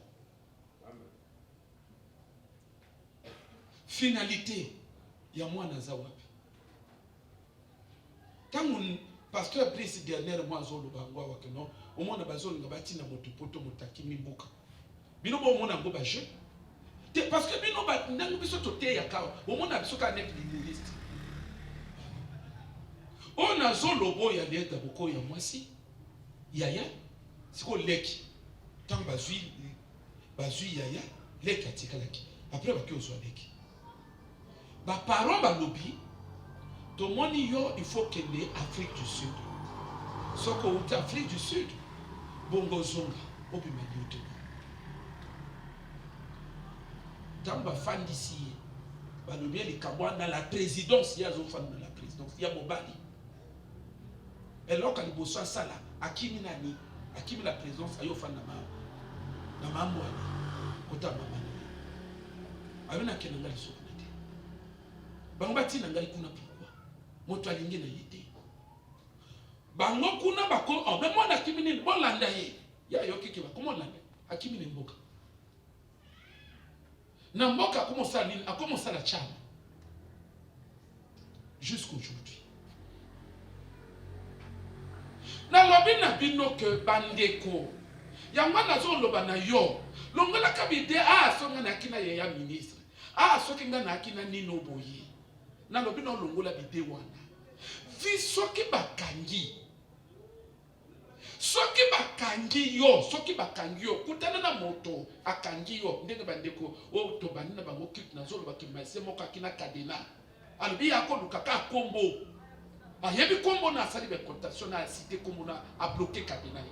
Finalité ya mwana za wapi. Tangu pasteur Brice dernière mois zolo bangwa wakeno omona bazolo ngabati na motopoto motaki mimbuka. Bino bo mona ngo ba je. Parce que bino ba ndangu biso tote ya kawa. Omona biso ka nek humoriste. Ona zolo bo ya leta boko ya mwasi. Yaya siko leki. Tangu bazui yaya leki atikalaki. Après ba ki ozo leki. Ba parents ba lobi to moni yo il faut que les Afrique du Sud. Soko ou Afrique du Sud. Bongo zonga obima yote. Tamba fan d'ici. Ba lobi les kabwa na la présidence ya zo fan na la présidence ya mobali. Et là quand bosso sala akimi nani akimi la présidence ayo fan na mambo ani kota mama. Abina kenanga lisoko. Bango tina ngai kuna pourquoi moto alingi na yite bango kuna bako o be mona kimini bolanda ye ya yoki ba komo landa akimini mboka na mboka komo salini akomo sala chama jusqu'aujourd'hui na lobina bino ke bandeko ya mwana zo loba na yo longola kabide songa na kina ya ministre soki nga na kina nino boyi na lobi na longola bide wana vi soki bakangi yo kutana na moto akangi yo ndenge bandeko o to banina bango kit na zolo bakimase moka kina kadena albi yako lukaka kombo ayebi kombo na sali be cotation na cité kombo na a bloquer kadena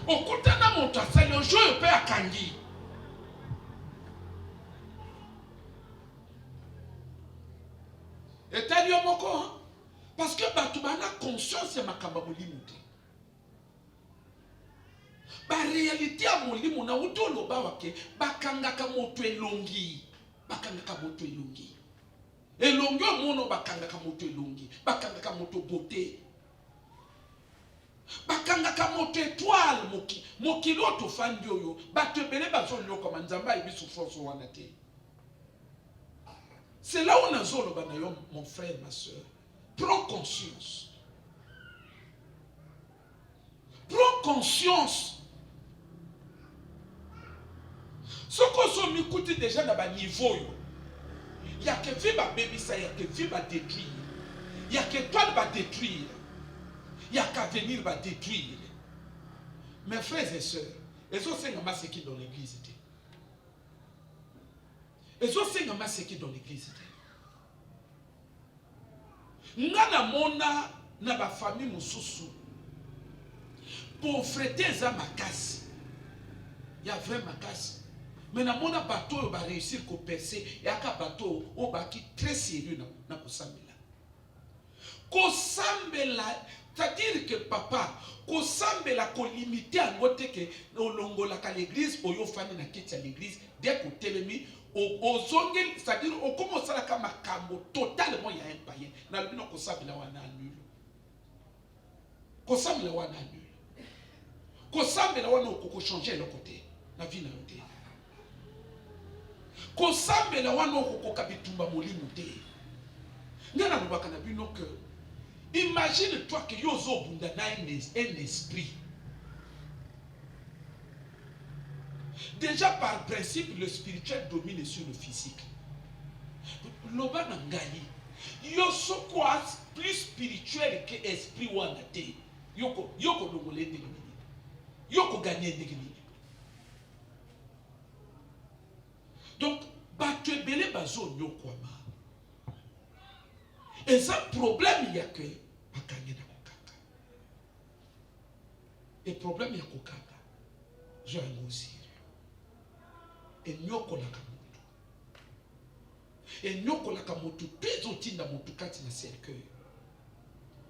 o kutana moto asali o joyo pe akangi. Et t'as dit au moko, parce que tu as conscience de ma kababolimu. Ba réalité à mon limu na uto lo ba wake bakanga ka moto elongi elongi mono bakanga ka moto elongi bakanga ka moto beauté bakanga ka moto étoile moki loto fandi oyo bato ebele bazo nyoko manzamba ebi souffrance wana te. C'est là où on a zolo banayo, mon frère, ma soeur. Prends conscience. conscience. Ce qu'on s'en écoute déjà dans le niveau, il n'y a que vie va baby ça, il y a que vie va détruire. Il n'y a que toi qui va détruire. Il n'y a qu'à venir va détruire. Mes frères et sœurs, et ça c'est ce qui est dans l'église. Et ça c'est ce qui est dans l'église. Ngana mona na ba famille mususu. Pauvreté za makasi. Il y a vraiment makasi. Mais na mona bateau va réussir à percer et aka bateau au baki très sérieux na kosambela. Kosambela, c'est-à-dire que papa kosambela ko limiter à ngote que olongola ka l'église oyo fani na kiti ya l'église dès que telemi au zongel, c'est-à-dire au commence à la makambo totalement il y a un païen na le bino kosambela wana nul. Kosambela wana nul. Kosambela wana ko changer le côté na vie na yote. Kosambela wana ko kabitumba molimo te. Ngana lobaka na bino que imagine-toi que yozo bunda na un esprit. Déjà par principe, le spirituel domine sur le physique. Loba na ngai. Yoso quoi plus spirituel que esprit wana te. Yoko longole ndenge. Yoko gagner ndenge. Donc, bato ebele bazo nyokwama. Et ça problème il y a que bakanye na kokaka. Et problème il y a kokaka. Je vais aussi. Et nyoko la kamoto. Et nyoko la kamoto pezo tinda motu kati na cercueil.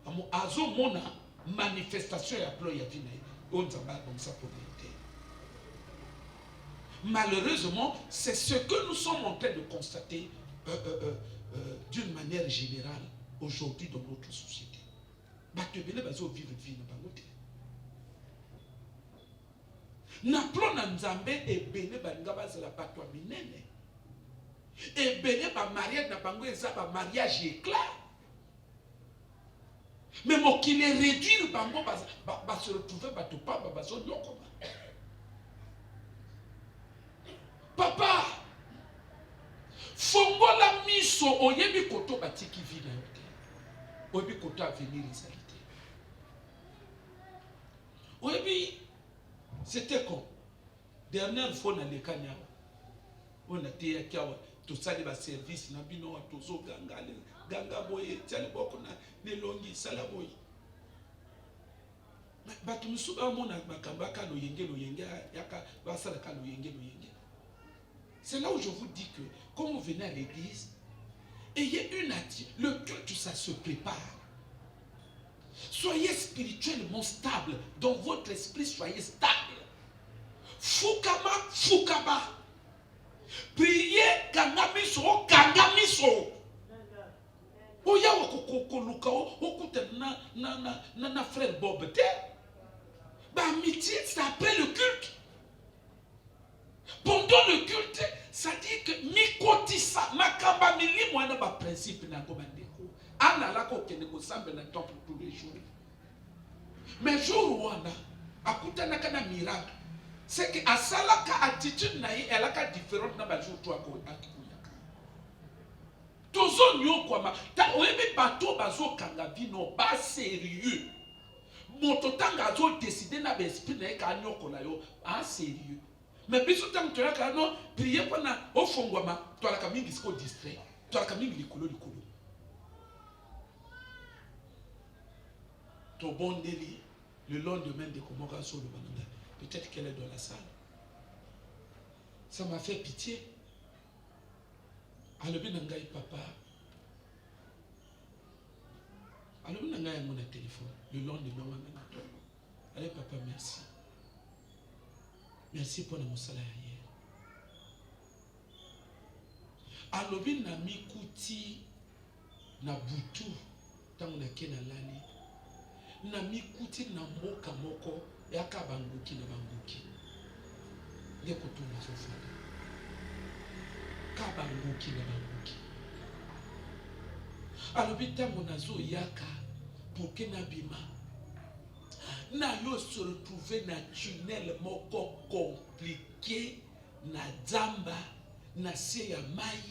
Amo azo mona manifestation ya plo ya vina. On zamba comme ça pour vérité. Malheureusement, c'est ce que nous sommes en train de constater d'une manière générale aujourd'hui dans notre société. Batebele bazo vivre vie na bangote. Na plan na nzambe ebele balinga bazala bato minene. Ebele ba mariage na bango eza ba mariage éclat. Mais mo qui les réduire bango ba se retrouver bato pa ba bazo nyokoma. Papa, fongola miso oyebi koto batiki vina yote. Oyebi koto avenir réalité. Oyebi, c'était quand dernière fois na lekanya on a été akawa to sali ba service na bino wa tozo ganga boye tali boko na nelongi sala boye. Bato musuba mona makamba ka lo yenge yaka basala ka lo yenge. C'est là où je vous dis que, quand vous venez à l'église, ayez une attitude. Le culte, ça se prépare. Soyez spirituellement stable. Dans votre esprit, soyez stable. Fukama. Priez, kangamiso. Oya wakokoluka, okute na frère Bob. Bah, amitié, c'est après le culte. Pendant le culte, ça dit que mikotisa makamba milimo na ba principe na ngomandeko. Ana la ko kende ko sambe na temple tous les jours. Mais jour wana akutana kana miracle. C'est que asalaka attitude na elle a ka différente na ba jour toi ko akuyaka. Tozo nyoko ma ta oyebi bato bazo kanga vino ba sérieux. Moto tanga zo décider na ba esprit na ka nyoko la yo a sérieux. Mais biso tam tu as non prier pendant au fongwama tu as la mingi siko distrait tu as la mingi likolo ton bon délit le lendemain de Komora sur le banana peut-être qu'elle est dans la salle ça m'a fait pitié alobi nangai papa alobi nangai mon téléphone le lendemain wana to allez papa merci. Merci pour le salaire hier. Alobi na mikuti na butu tangu na kena lali. Na mikuti na moka moko yaka banguki na banguki. Ndeko tu na sofada. Ka banguki na banguki. Alobi tangu na zo yaka pour que na bima. na yo se retrouver na tunnel moko compliqué na zamba na se ya mai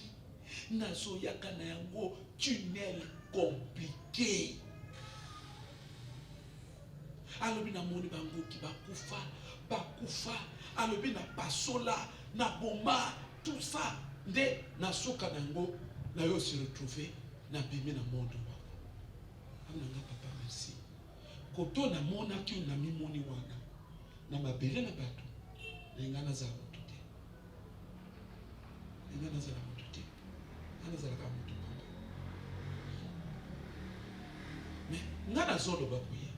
na zoyaka na yango tunnel compliqué. Alobi na moni bangoki bakufa alobi na pasola na boma tout ça nde na soka nango na yo se retrouver na bimi na monde wako. Amnanga papa merci. Koto na mona ki na mimoni wana na mabele na bato na ngana za moto te. Ngana za moto te. Ngana za ka moto pamba. Mais ngana zolo bakuye.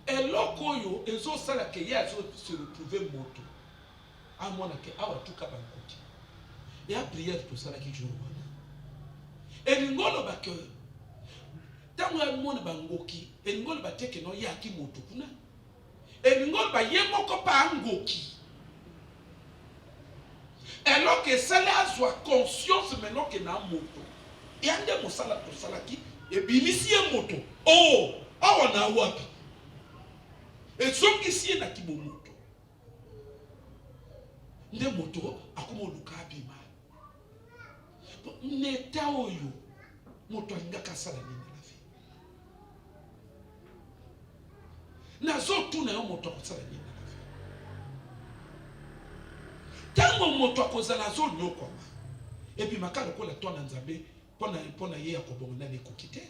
Eloko yo ezo sala ke ya zo se retrouver moto. Amona ke awa tuka bankoki. Et à prière tout ça là qui joue wana. Et ngolo ba ke tango mona bangoki, et ngolo ba teke no ya ki moto kuna. Et ngolo ba ye moko pa ngoki. Et lo ke sala soit conscience maintenant que na moto. Et ande mosala to sala ki e bilisi e moto. Oh, awa na wapi. Et son qui si na ki moto. Nde moto akuma luka bima. Neta oyo moto alingaka sala nini na vie. Na zo tu na yo moto akosala nini na vie. Tango moto akozala zo nyoko. Et puis makalo kola to na nzambe pona ye ya kobonga na ekokite.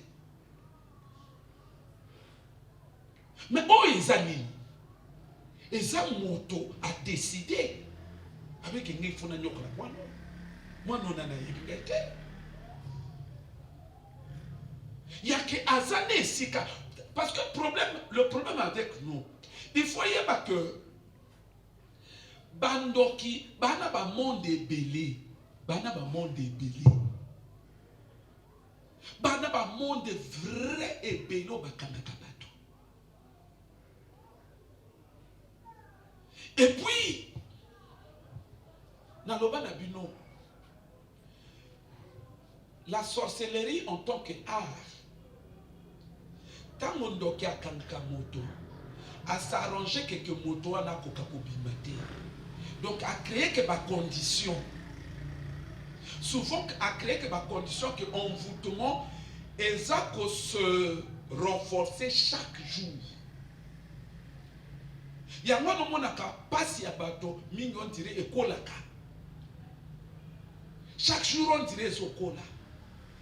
Mais oyo eza nini? Eza moto a décidé avec un ifona nyoko la mwana. Moi non na yibingete. Yake azane sika parce que le problème avec nous, il faut y avoir que bandoki bana ba monde belé, bana ba monde belé. Bana ba monde vrai et bello ba kanaka bato. Et puis na loba na bino la sorcellerie en tant qu'art, tant qu'on doit kanka moto, à s'arranger que moto a koka kobimate. Donc à créer que ma condition, souvent à créer que ma condition que envoûtement, et ça qu'on se renforcer chaque jour. Il y a un moment qui passe à bateau, on dirait ekolaka. Chaque jour on dirait ezokola.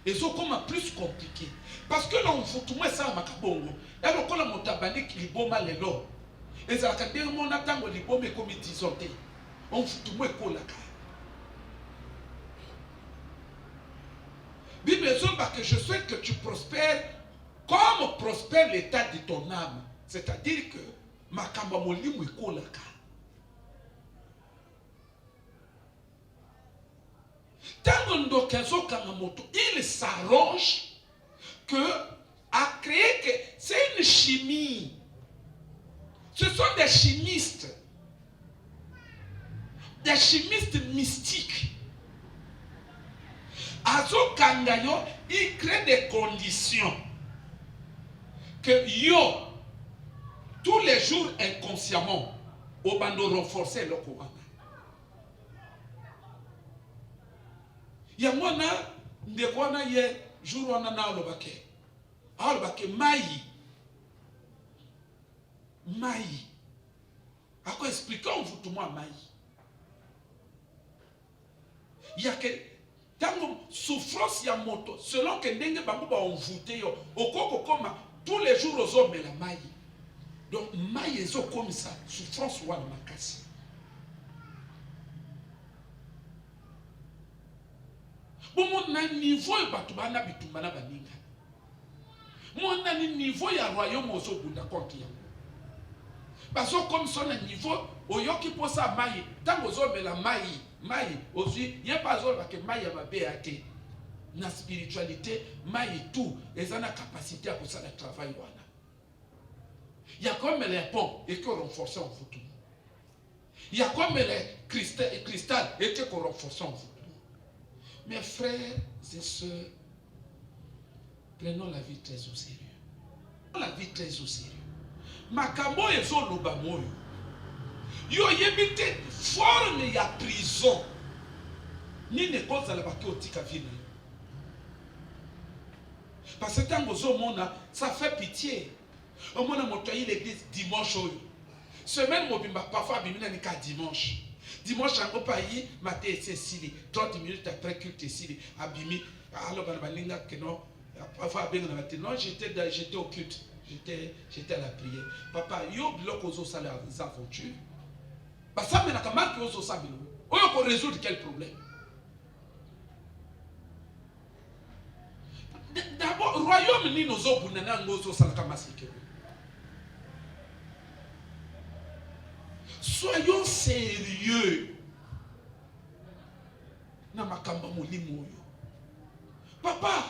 Et c'est comme plus compliqué. Parce que là, on fout tout le monde ça à Makabongo. Et alors, quand on a dit qu'il y a des gens, et ça a dit que mon attend les bombes et comme ils disent, on fout tout le monde comme la carte. Bible dit que je souhaite que tu prospères comme prospère l'état de ton âme. C'est-à-dire que Makamba Molimu est comme la carte. Il s'arrange que à créer que c'est une chimie. Ce sont des chimistes mystiques. Azo Kangayo, il crée des conditions que yo tous les jours inconsciemment au bando renforcer le Coran. Yamona ndekwana ye jour wana na alobake mai ako expliquer on vous tout moi mai yake tango souffrance ya moto selon que ndenge bango ba envoûté yo okoko koma tous les jours aux hommes la mai donc mai ezo comme ça souffrance wana makasi. Mon niveau est batubana bitumbana baninga. Mon niveau ya royaume ozo bunda contre yango. Parce que comme son niveau oyoki posa mai tango zo mela mai aussi y'a pas zo que mai ya babeate na spiritualité mai tout ezana capacité à faire le travail wana. Ya comme les ponts et que renforcer en photo. Ya comme les cristal et que renforcer en photo. Mes frères et sœurs, prenons la vie très au sérieux. La vie très au sérieux. makambo ezoloba moyo yo yebite forme ya prison nini kozala baki otika vie na yo parce que tango ozomona ça fait pitié omona moto ayi l'église dimanche oyo semaine mobimba parfois abimina ni ka dimanche yango pa yi matin esili 30 minutes après culte esili abimi alors balinga que non parfois abenga na matin non j'étais au culte j'étais à la prière papa yo biloko ozo sala des aventures ça me na kamaki ozo sabilo oyo ko résoudre quel problème. D'abord royaume ni nozo bunana ngozo sala kama sikero. Soyons sérieux na makamba molimo oyo. Papa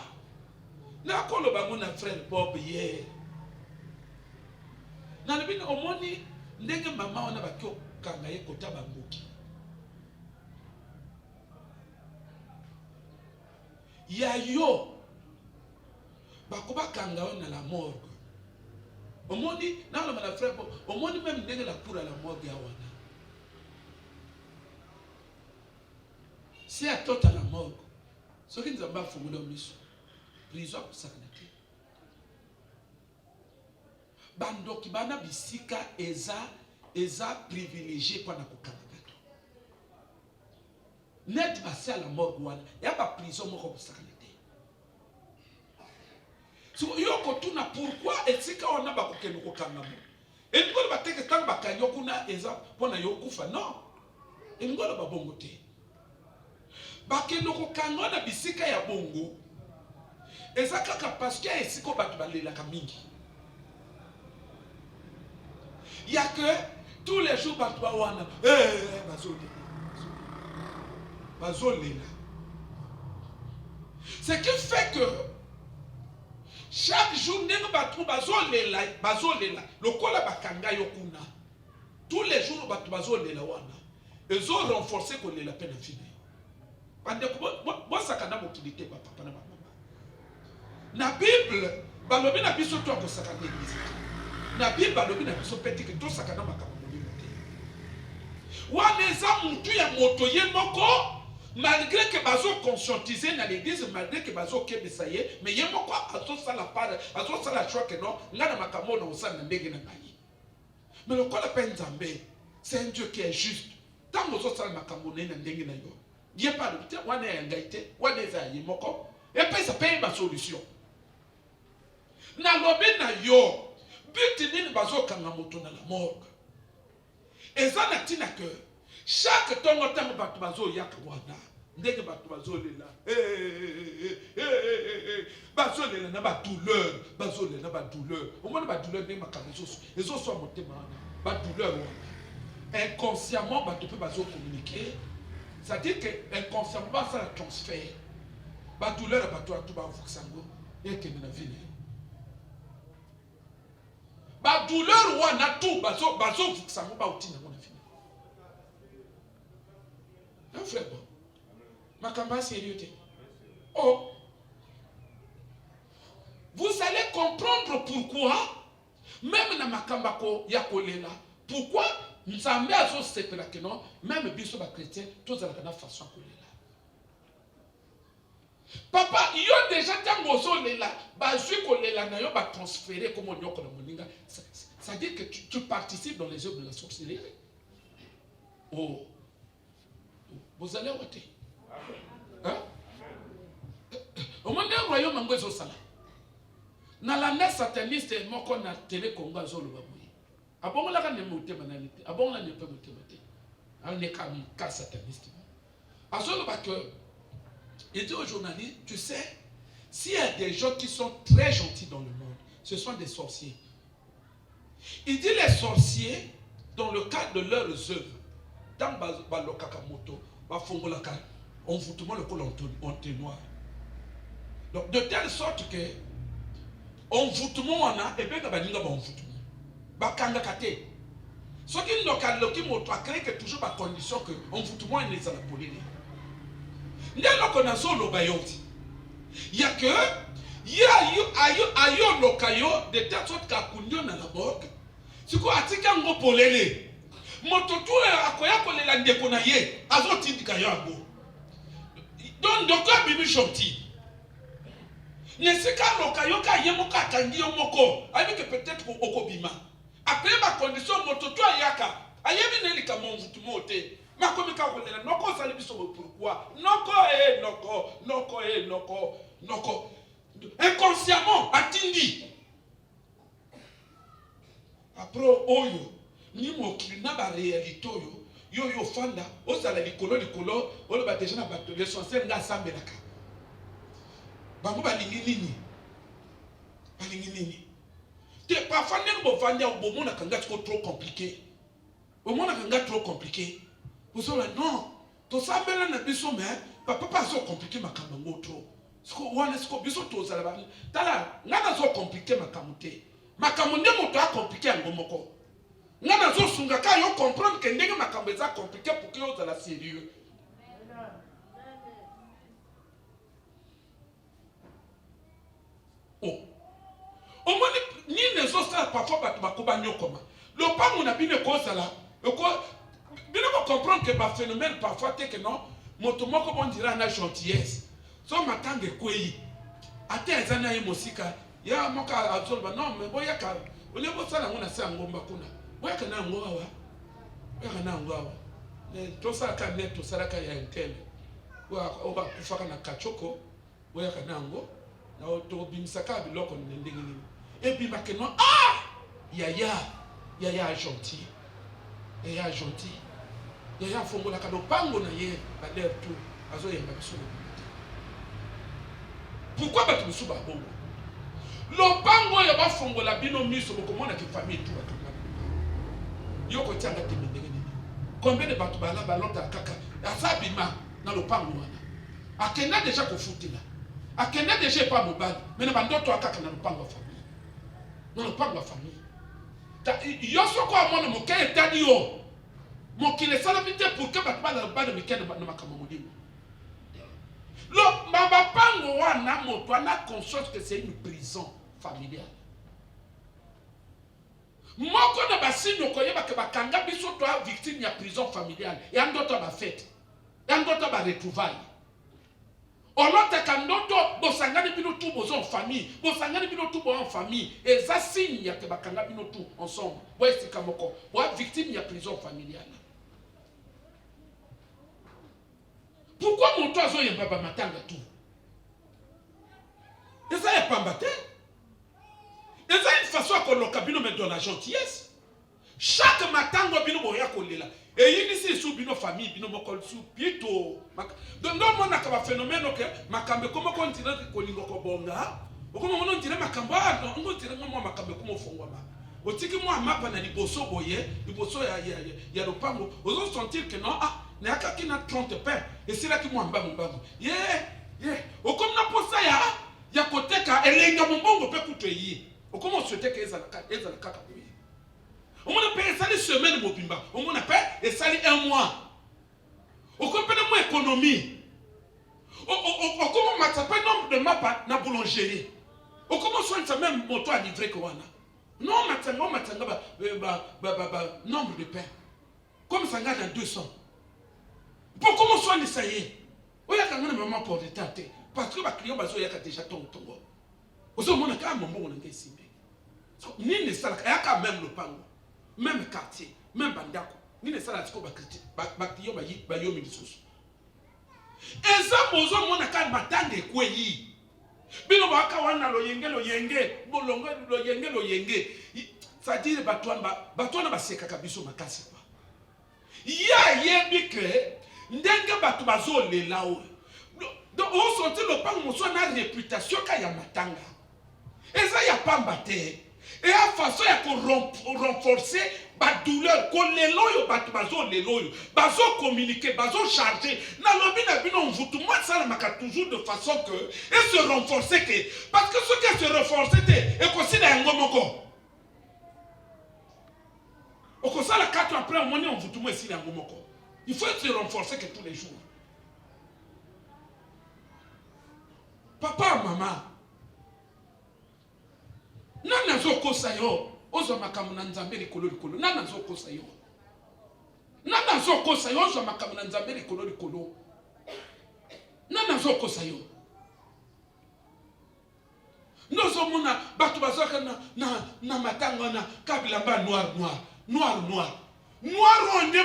na kolo bango na frère Bob hier. Na libini omoni ndenge mama wana bakyo kanga ye kota bangoki. Ya yo bakoba kanga wana la morgue. Omoni na lo mala frère Bob, omoni même ndenge la cour à la morgue ya wana. Si à tout à la morgue, ce qui nous a pas formé dans mission, prison pour ça. Bando ki bana bisika eza privilégié pour na kokanga gato. Net basi à la morgue wana, ya ba prison moko pour ça. So yo kotuna pourquoi etika wana ba kokeno kokanga mo. Et ngolo ba teke tanga ba kanyo kuna eza pona yo kufa non. Et ngolo ba bongo te. Bakeno kokanga na bisika ya bongo eza kaka parce que esiko batu balela ka mingi. Il y a que tous les jours batu ba wana bazolela. Ce qui fait que chaque jour ndenge batu bazolela lokola bakanga yokuna tous les jours batu bazolela wana ezo renforcer ko lela peine fini. Bande ko sakana mokilité papa na mama na Bible balobi na biso to ko sakana l'église na Bible balobi na biso peti que to sakana makambo molimote wana eza mutu ya moto ye moko malgré que bazo conscientiser na l'église malgré que bazo kebisa ye mais ye moko azo sala part azo sala choix que non ngana makambo na osana ndenge na ngai mais le kola penzambe c'est un Dieu qui est juste tant ozo sala makambo na ndenge na yo Dieu pas le temps wana ya ngaite wana eza ye moko et puis ça paye ma solution na lobe na yo but nini bazo kanga moto na la morgue eza na tina que chaque tongo tango batu bazo yaka wana ndenge batu bazo lela bazo lela na ba douleur bazo lela na ba douleur au moins ba douleur ndenge makambo ezo so motema ba douleur wana inconsciemment batu pe bazo communiquer c'est-à-dire que inconsciemment ça la transfert ba douleur batu atu ba fuxango et que na vie ba douleur wana tout bazo fuxango ba utina na vie. Un frère bon. Makamba sérieux. Oh. Vous allez comprendre pourquoi même na makamba ko ya kolela pourquoi nzambe azo sepela que non même biso ba chrétien tous ala kana façon kolela. Papa yo déjà tango zo lela ba zui kolela na yo ba transférer comme nyoko na moninga ça dit que tu participes dans les œuvres de la sorcellerie. Oh. Vous allez voter. Hein? Au moins, le royaume a besoin de ça. Dans la nez sataniste, moi, qu'on a télé Congo, zolo baboui. Abon la ne monte banalité. Abon la ne peut monter monter. On est comme cas sataniste. À zolo que il dit aux journalistes, tu sais, s'il y a des gens qui sont très gentils dans le monde, ce sont des sorciers. Il dit les sorciers, dans le cadre de leurs œuvres, dans le kakamoto, on vous tout le col en témoin. Donc de telle sorte que on vous tout le monde a et bien que on vous tout le monde. Bakanga kate. Ce qui nous a loki moto a créé que toujours par condition que on vous tout le monde est à la police. N'est-ce qu'on a solo bayoti. Il y a que il y a yo lokayo de telle sorte qu'à kunyo na la morgue. Siko atika ngo polele. Mototo akoya kolela ndeko na ye. Azo tindika yabo. Don doko bibi shoti. Nesika lokayoka yemoka kangi yomoko. Avec peut-être okobima. Après ma condition mototo ayaka. Ayebi nelika monvutu mote. Makomika kolela noko sali biso pourquoi? Noko. Inconsciemment atindi. Après oyo ni mokili na ba réalité yo fanda osala likolo olo ba déjà na bato l'essentiel nga sambelaka. Bango balingi nini? Te parfois ne bo fanda bo mona kanga trop compliqué. Bo mona kanga trop compliqué. Vous savez non, to sambela na biso mais papa pas so compliqué makambo trop. Sko wana sko biso to zala ba. Tala ngana so compliqué makamuté. Makambo nde moto a compliqué ngomoko. Ngana zo sunga ka yo comprendre que ndenge makambo eza compliqué pour que yo zala sérieux. Oh. Au moins ni les autres parfois bakoba nyokoma. Le pas mon abine ko sala. Bien comprendre que ma phénomène parfois c'est que non, moto moko bon dira na gentillesse. So matange kwei. Ate ezana ye mosika. Ya moka absolument non mais boya ka. Ole bo sala ngona sa ngomba kuna. Boya kana ngwa. Ne to sala ka net to sala ka ya intel. Wa oba kufaka na kachoko. Boya kana ngo. Na to bimisaka biloko ndenge nini. Et puis maintenant Yaya gentil. Yaya gentil. Yaya fongola ka lopango na ye ba l'air tout. Azo yemba biso. Pourquoi ba tu suba bongo? Lopango ya ba fongola bino miso bokomona ki famille tout bakanga. Yoko tianga timendenge nini. Combien de batu bala balota kaka asabima na lopango wana. Akenda déjà ko futila. Akenda déjà pas mobile, mais na bandoto akaka na lopango famille. Na lopango famille. Yoso ko amona mo kay tadi yo. Mo kile sala vite pour que batu bala bala mikende na makamamudimo. Lo mabapango wana moto ana conscience que c'est une prison familiale. Moko na basinyo koyeba ke bakanga biso to victime ya prison familiale. Ya ndoto ba fête. Ya ndoto ba retrouvailles. Olote kandoto bosangani bino tout bozo en famille, bosangani bino tout en famille, et ça signe ya ke bakanga bino tout ensemble. Boy sikamoko, boy victime ya prison familiale. Pourquoi mon toizo yemba ba matanga tout? Et ça est pas mbaté. Et ça une façon à koloka bino me donne la gentillesse. Chaque matango bino boya kolela. Et il ici sous bino famille bino mokol sous pito. Donc non mon akaba phénomène que makambe comment continue ko lingo ko bonga. Okoma mono ndire makambo ngo ndire ngo makambe ko mofongwa ma. Otiki mo amapa na liboso boye, liboso ya lopango. Ozo sentir que non na yaka kina 30 pains et c'est là qui mo amba mbango. Okom na posa ya koteka elenga mbongo pe kuteyi. Okoma souhaiter que ezala kaka. On a payé ça les semaines mobimba. On a payé et ça les 1 mois. On comprend moins économie. On commence à pas nombre de mapas na boulangerie. On commence à même moto à livrer quoi na. Non matanga nombre de pain. Comme ça gagne à 200. Pour comment soigner ça y est. On y a quand même maman pour de tante parce que ma client bazo ya déjà tongo. Ozo mona ka mombo on ngai simbe. Ni ne sala ya ka même le pango. Même quartier, même bandako, ni ne sala tiko baktiyo ba yomi lisusu. Eza bozo mona ka matande kweyi. Bino baka wana lo yenge, bolongo lo yenge. Ça dit batwana ba seka kabiso makasi kwa. Ya yebi ke ndenge batu bazo lela o. Donc on sentit le pango moso na réputation ka ya matanga. Eza ya pamba te. Et à façon de renforcer la douleur, que les loyaux, les loyaux, bazo communiquer, bazo charger. Na lobi na bino on vous moi ça m'a toujours de façon que et se renforcer que parce que ce qui se renforcer et considère un ngomoko. Au comme ça la 4 ans après on vous moi ici un ngomoko. Il faut se renforcer que tous les jours. Papa, maman. Non, nazo kosa yo. ozo makambo na nzambe likolo likolo nana zokosa yo nana zokosa yo ozo makambo na nzambe likolo likolo nana zokosa yo nozo mona bato bazoka na matanga na kabilamba noir onde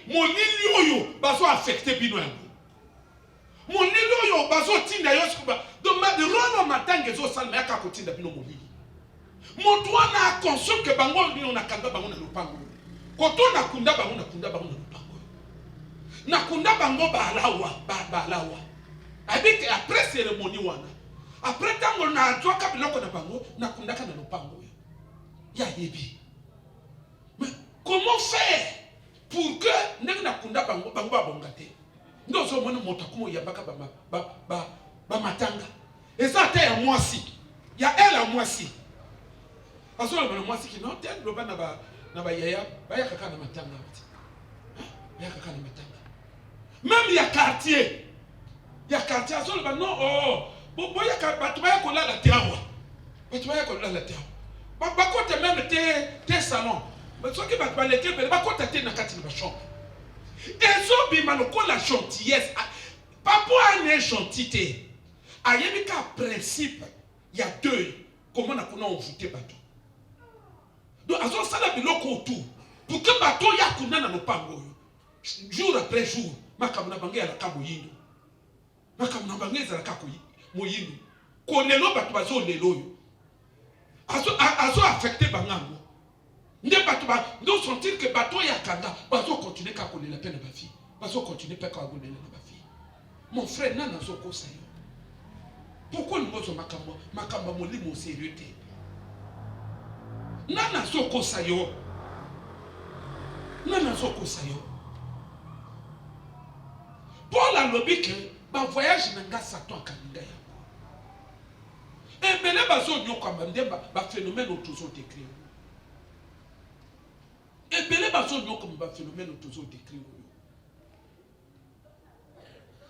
molili oyo bazo affecté bino yango molili oyo bazo tinda yo sikuba donc de rolo matanga zo salma yaka kotinda bino molili moto wana akonso ke bango bino nakanga bango na lupango koto nakunda bango na lupango nakunda bango balawa habite après cérémonie wana après tango na toka biloko na bango nakundaka na lupango ya yebi. Mais comment faire pour que ndenge nakunda bango babonga te ndozo mona moto akumo yabaka ba matanga eza te ya mwasi ya elle à mwasi asolo bana mwasi ki non te loba na ba yaya ba yakaka na matanga ba yakaka na matanga même ya quartier asolo bana non boya ka batu ba yakola la tiawa batu ba yakola la tiawa ba kote même te salon ba soki batu ba leke ba kote te na kati na chambre ezo bima lokola gentillesse papa ane gentillité ayebi ka principe ya deux comment na kuna envoûter bato donc azo sala biloko autour pour que bato ya kuna na lopango jour après jour makamuna bangi ala ka moyindo makamuna bangi ala ka moyindo ko lelo bato bazo lelo yo azo affecté bangango nde bato ba ndo sentir que bato ya kanga bazo continuer ka kolela pe na ba fille bazo continuer pe ka kolela na ba fille mon frère nana zo ko sayo pourquoi nous sommes makamba molimo sérieux te nana zo ko sayo Paul a lobby que ba voyage nanga Satan kaninga ya ebele bazo nyoka mandemba ba phénomène autour décrit ebele bazo nyoka ba phénomène autour décrit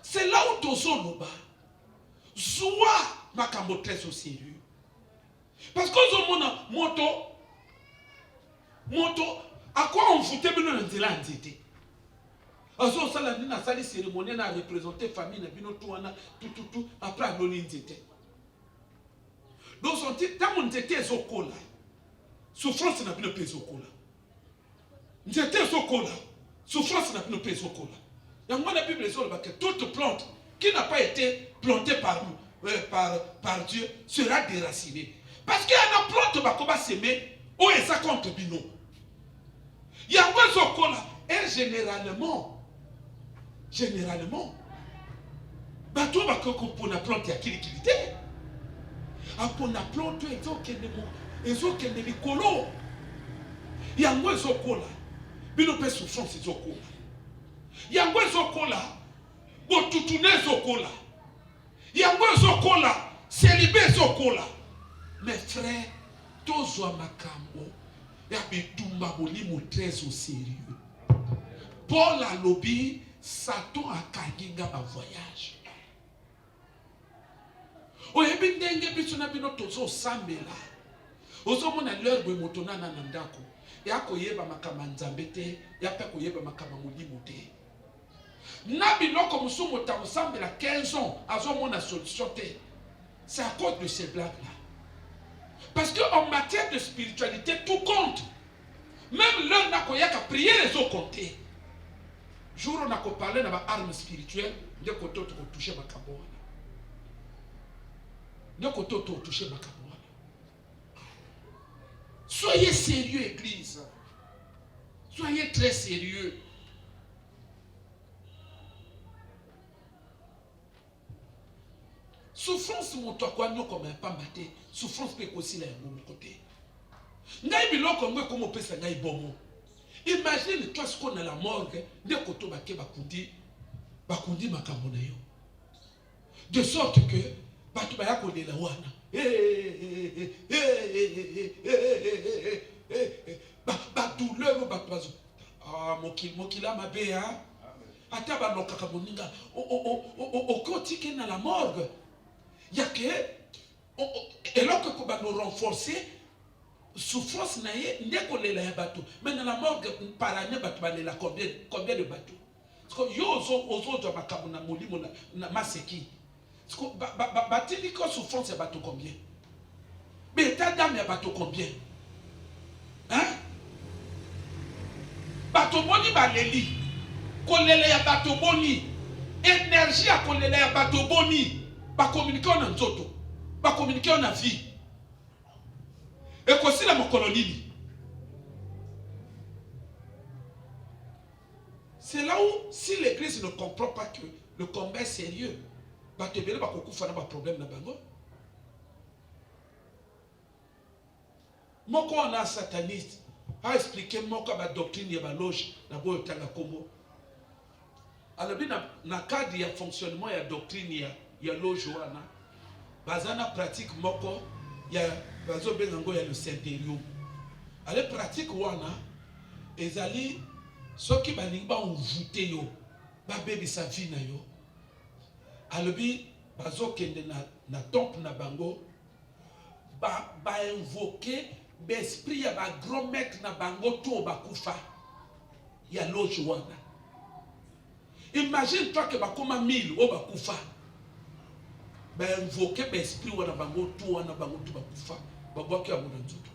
c'est là où tozo loba soit makambo très au sérieux parce que ozomona moto à quoi on foutait bino na nzela nzete azo sala nina sali cérémonie na représenter famille na bino tuana tout après aloni nzete donc son titre tant nzete ezokola souffrance na bino peso kola nzete ezokola souffrance na bino peso kola yango la Bible ezoloba que toute plante qui n'a pas été plantée par Dieu sera déracinée parce qu'il y a une plante bakoba semer ou eza contre bino yango ezokola et généralement bato bakoko pona plante ya kilikili te apona plante ezokende likolo yango ezokola bino pe souffrance ezokola yango ezokola botutune ezokola yango ezokola célibé ezokola mes frères tozwa makambo ya bitumba molimo très au sérieux. Paul a lobby Satan a kaginga ba voyage oyebi ndenge biso na bino tozo sambela ozomona leur bwe motona na ndako ya koyeba makama nzambe te ya pe koyeba makama molimo te na biloko musumo ta sambela 15 ans azomona solution te c'est à cause de ces blagues là parce que en matière de spiritualité tout compte même l'heure n'a koyaka prier les autres compter jour on a ko parler na ba arme spirituelle de koto to toucher makambo wana de koto to toucher makambo wana soyez sérieux église soyez très sérieux souffrance moto kwa nyoko me pamba te souffrance pe ko sila yango côté ngai biloko ngwe komo pesa ngai bomo. Imagine toi ce qu'on a la morgue de koto bake bakundi makambo na yo de sorte que batu ba yako de la wana ba douleur ba pazo mokila mabe ha ata ba lokaka moninga o kotike na la morgue yake eloko ko ba no renforcer souffrance na ye ndeko lela ya bateau. Mais dans la morgue par année bateau balela combien de bateaux? Parce que yo ozo to makabu na molimo na maseki. Parce que batili ko souffrance ya bateau combien? Mais ta dame ya bateau combien? Hein? Bateau boni baleli. Kolele ya bateau boni. Énergie ya kolele ya bateau boni. Ba communiquer na nzoto. Ba communiquer na vie. Et qu'aussi la colonie. C'est là où, si l'église ne comprend pas que le combat est sérieux, bah tu verras pas qu'on fait un problème dans Bango. Moi, quand on a un sataniste, a expliqué moi quand la doctrine est la loge, na boyo tanga kombo. Alors bien na cadre il y a fonctionnement, il y a doctrine, il y a loge wana. Bazana pratique moko, il y a bazo bengango il y a le Saint-Dérium. Alors pratique wana, ezali ceux qui balingba envoûté yo, ba bébé sa vie na yo. Alobi bazo kende na temple na bango, ba invoquer l'esprit ya ba grand maître na bango to ba kufa. Ya loge wana. Imagine toi que ba koma 1000 o ba kufa. Ba invoquer l'esprit wana bango to wana bango to ba kufa. Ba boki ya mona nzoto.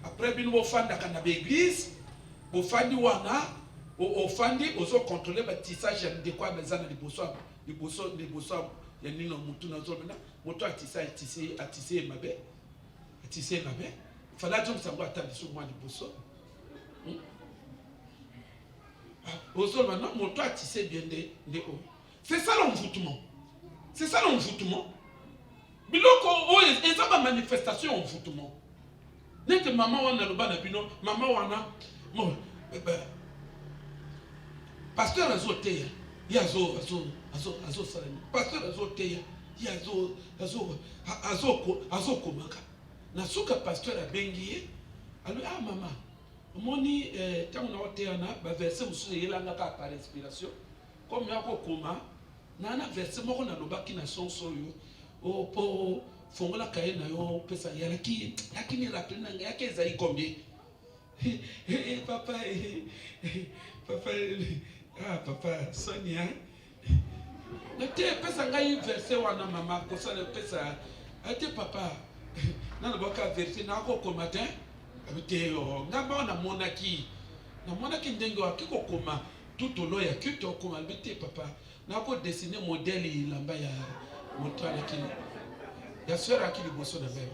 Après bien au fanda kana l'église, au fandi wana, au fandi ozo contrôler ba tissage de quoi bezana liboso ya nino mutu na zo bena, moto atissa tisser mabe. Fala donc ça va attendre sur moi liboso. Ozo maintenant moto atissé bien de haut. C'est ça l'envoûtement. C'est ça l'envoûtement. Biloko o eza ba manifestation envoûtement. N'est que maman wana loba na bino, maman wana bon pasteur azoteya, yazo salami. Pasteur azoteya, yazo komaka. Na suka pasteur abengi, alors ah maman, moni tango na oteya na ba verset musu yelanga ka par inspiration, comme yako koma, na verset moko na lobaki na sonso yo, o po fongola kaye na yo pesa ya lakini rappel na yake ezali combien? Papa papa Sonia ate pesa ngai verset wana mama ko sala pesa ate papa na boka verset na ko matin abite yo ngamba na monaki ndenge wa kiko koma tout au long ya kito koma abite papa na ko dessiner modèle ilamba ya moto alaki ya sœur akili boso na bébé.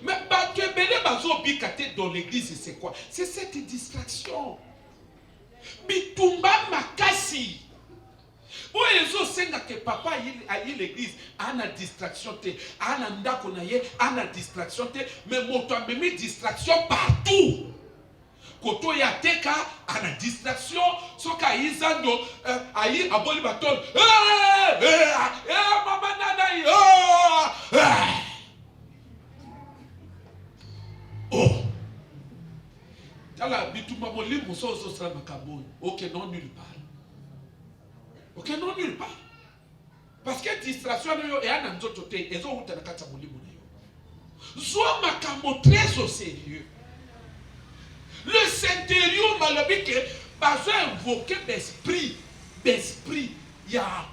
Mais tu es belé bazo bikate dans l'église, c'est quoi? C'est cette distraction. Bitumba makasi. Ou ezo senga que papa aille l'église, ana distraction te, ana ndako na ye, ana distraction te, mais moto amemi distraction partout. Koto ya teka ana distraction, soka izando ayi aboli baton. Mama nana oh. Tala bituma molimo so sala makaboni. OK, non nulle part. OK, non nulle part. Parce que distraction yo e ana nzoto te ezo huta na kata molimo na yo. Zo makambo très au sérieux. Le Saint-Dérium m'a dit que besoin invoquer d'esprit, il y a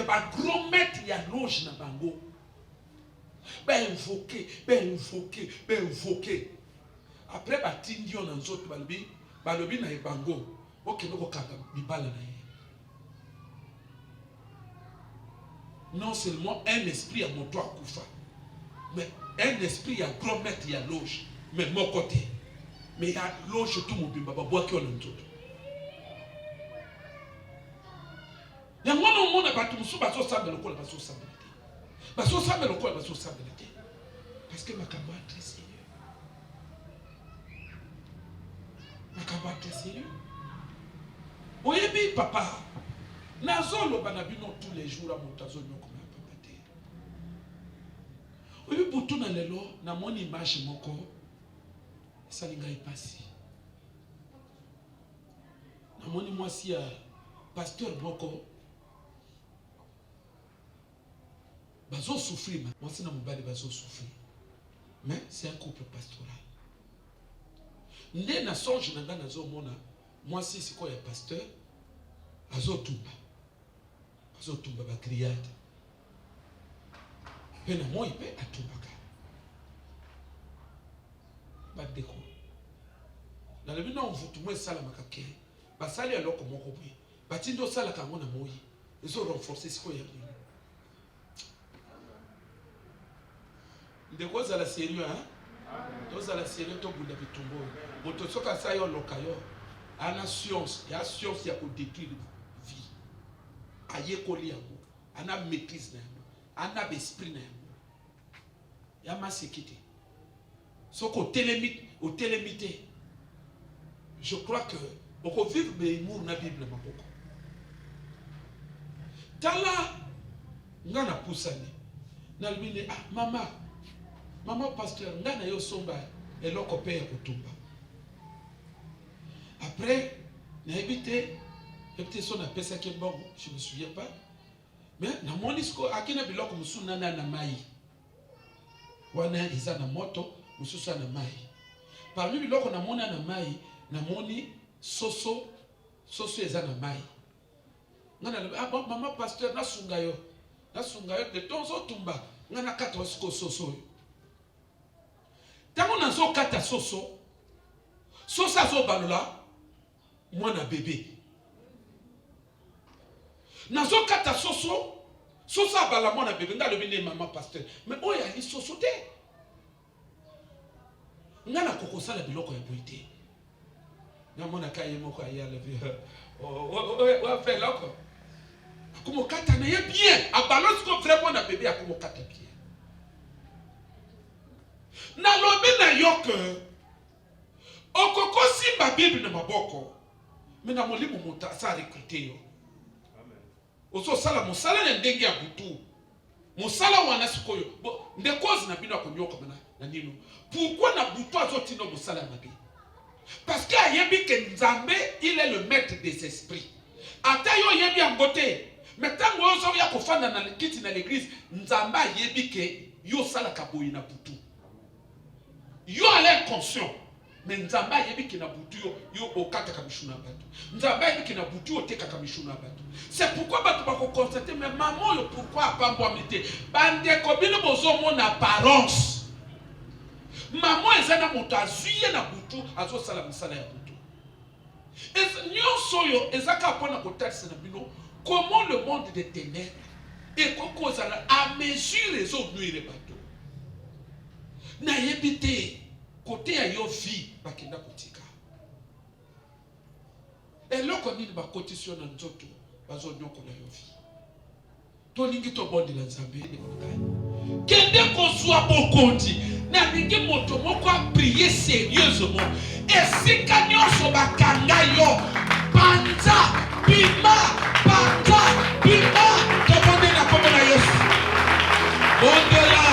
pas grand maître, il y a loge na bango. Ben invoquer. Après batindi on en autres balobi na bango. OK noko kaka bibala na ye. Non seulement un esprit à mon toit kufa, mais un esprit à grand maître, il y a loge, mais mon côté. Mais il y a loge tout mon bimba bois qui on en tout. Il y a mon monde à tout sous baso sambe le col baso sambe. Baso sambe le col baso sambe. Parce que ma camarade est très sérieux. Ma camarade est très sérieux. Oyebi papa. Nazolo banabino tous les jours à montazo nyoko na papa te. Oyebi butu na lelo na moni image moko. Salinga ipasi. Na moni mwasi ya pasteur Boko. bazo souffrir, moi c'est na mobali bazo souffrir. Mais c'est un couple pastoral. Nde na songe na nga nazo mona, moi si c'est quoi ya pasteur, azo tumba ba grillade. Pena moi ipe atumba ka. Ba deko. Na le bino mvutu mwe sala makake. Ba sali aloko moko bwe. Ba tindo sala ka ngona moyi. Ils ont renforcé ce qu'il y a. De quoi ça la sérieux, hein? Tous à la sérieux, tout le monde a tombé. Mais tout ce que ça y a locayo, à la science, il y a science qui a détruit la vie. À y écoler à la maîtrise, à l'esprit, il y a ma sécurité. Ce qu'on télémité, je crois que on peut vivre mais il na Bible ma beaucoup. Tala ngana pusani na libine mama pasteur ngana yo somba eloko pe ya kutumba après na ebité son appel ça qui est bon, je me souviens pas, mais na monisco akina biloko musuna na mai wana iza na moto mususa na mai parmi biloko na mona na mai na moni soso eza na mai. Maman pasteur na sungayo de tonzo tumba ngana kata wasiko soso tango nazo kata soso zo balola mwana bébé nazo kata soso abala mwana bébé ngalo bine maman pasteur mais oya li soso te ngana kokosala biloko ya boité na mona kaye moko ayala o fait loko comme kata na ye bien a balance ko vraiment na bébé comme kata bien na lobi na yoke okoko simba Bible na maboko mais na molimo monta sa recruter yo amen oso sala musala na ndenge ya butu musala wana sikoyo nde cause na bino akonyoka na nino pourquoi na butu azotina musala na bi parce que ayebi que Nzambe il est le maître des esprits ata yo yebi angote. Mais tant que ya kofanda na kiti na l'église, Nzamba yebi ke yo sala kaboyi na butu. Yo allez conscient. Mais Nzamba yebi ke na butu yo okata kamishuna batu. Nzamba yebi ke na butu yo teka kamishuna batu. C'est pourquoi batu bako constater mais maman yo pourquoi pas moi mité. Bande ko bino bozo mon apparence. Maman ezana moto azuye na butu azo sala misala ya butu. Et nyonso yo ezaka pona ko taxe na bino. Comment le monde des ténèbres et qu'on à mesure les autres nuits les bateaux. Na yebite côté à yo vie bakenda kotika. Et là comme il va cotition na nzoto bazo nyoko na yo vie. To lingi to bondi la Nzambe de montagne. Kende ko soit bokondi na lingi moto moko a prier sérieusement. Et si kanyo so bakanga yo panza bima baka bima tobonde na kombo na Yesu bondela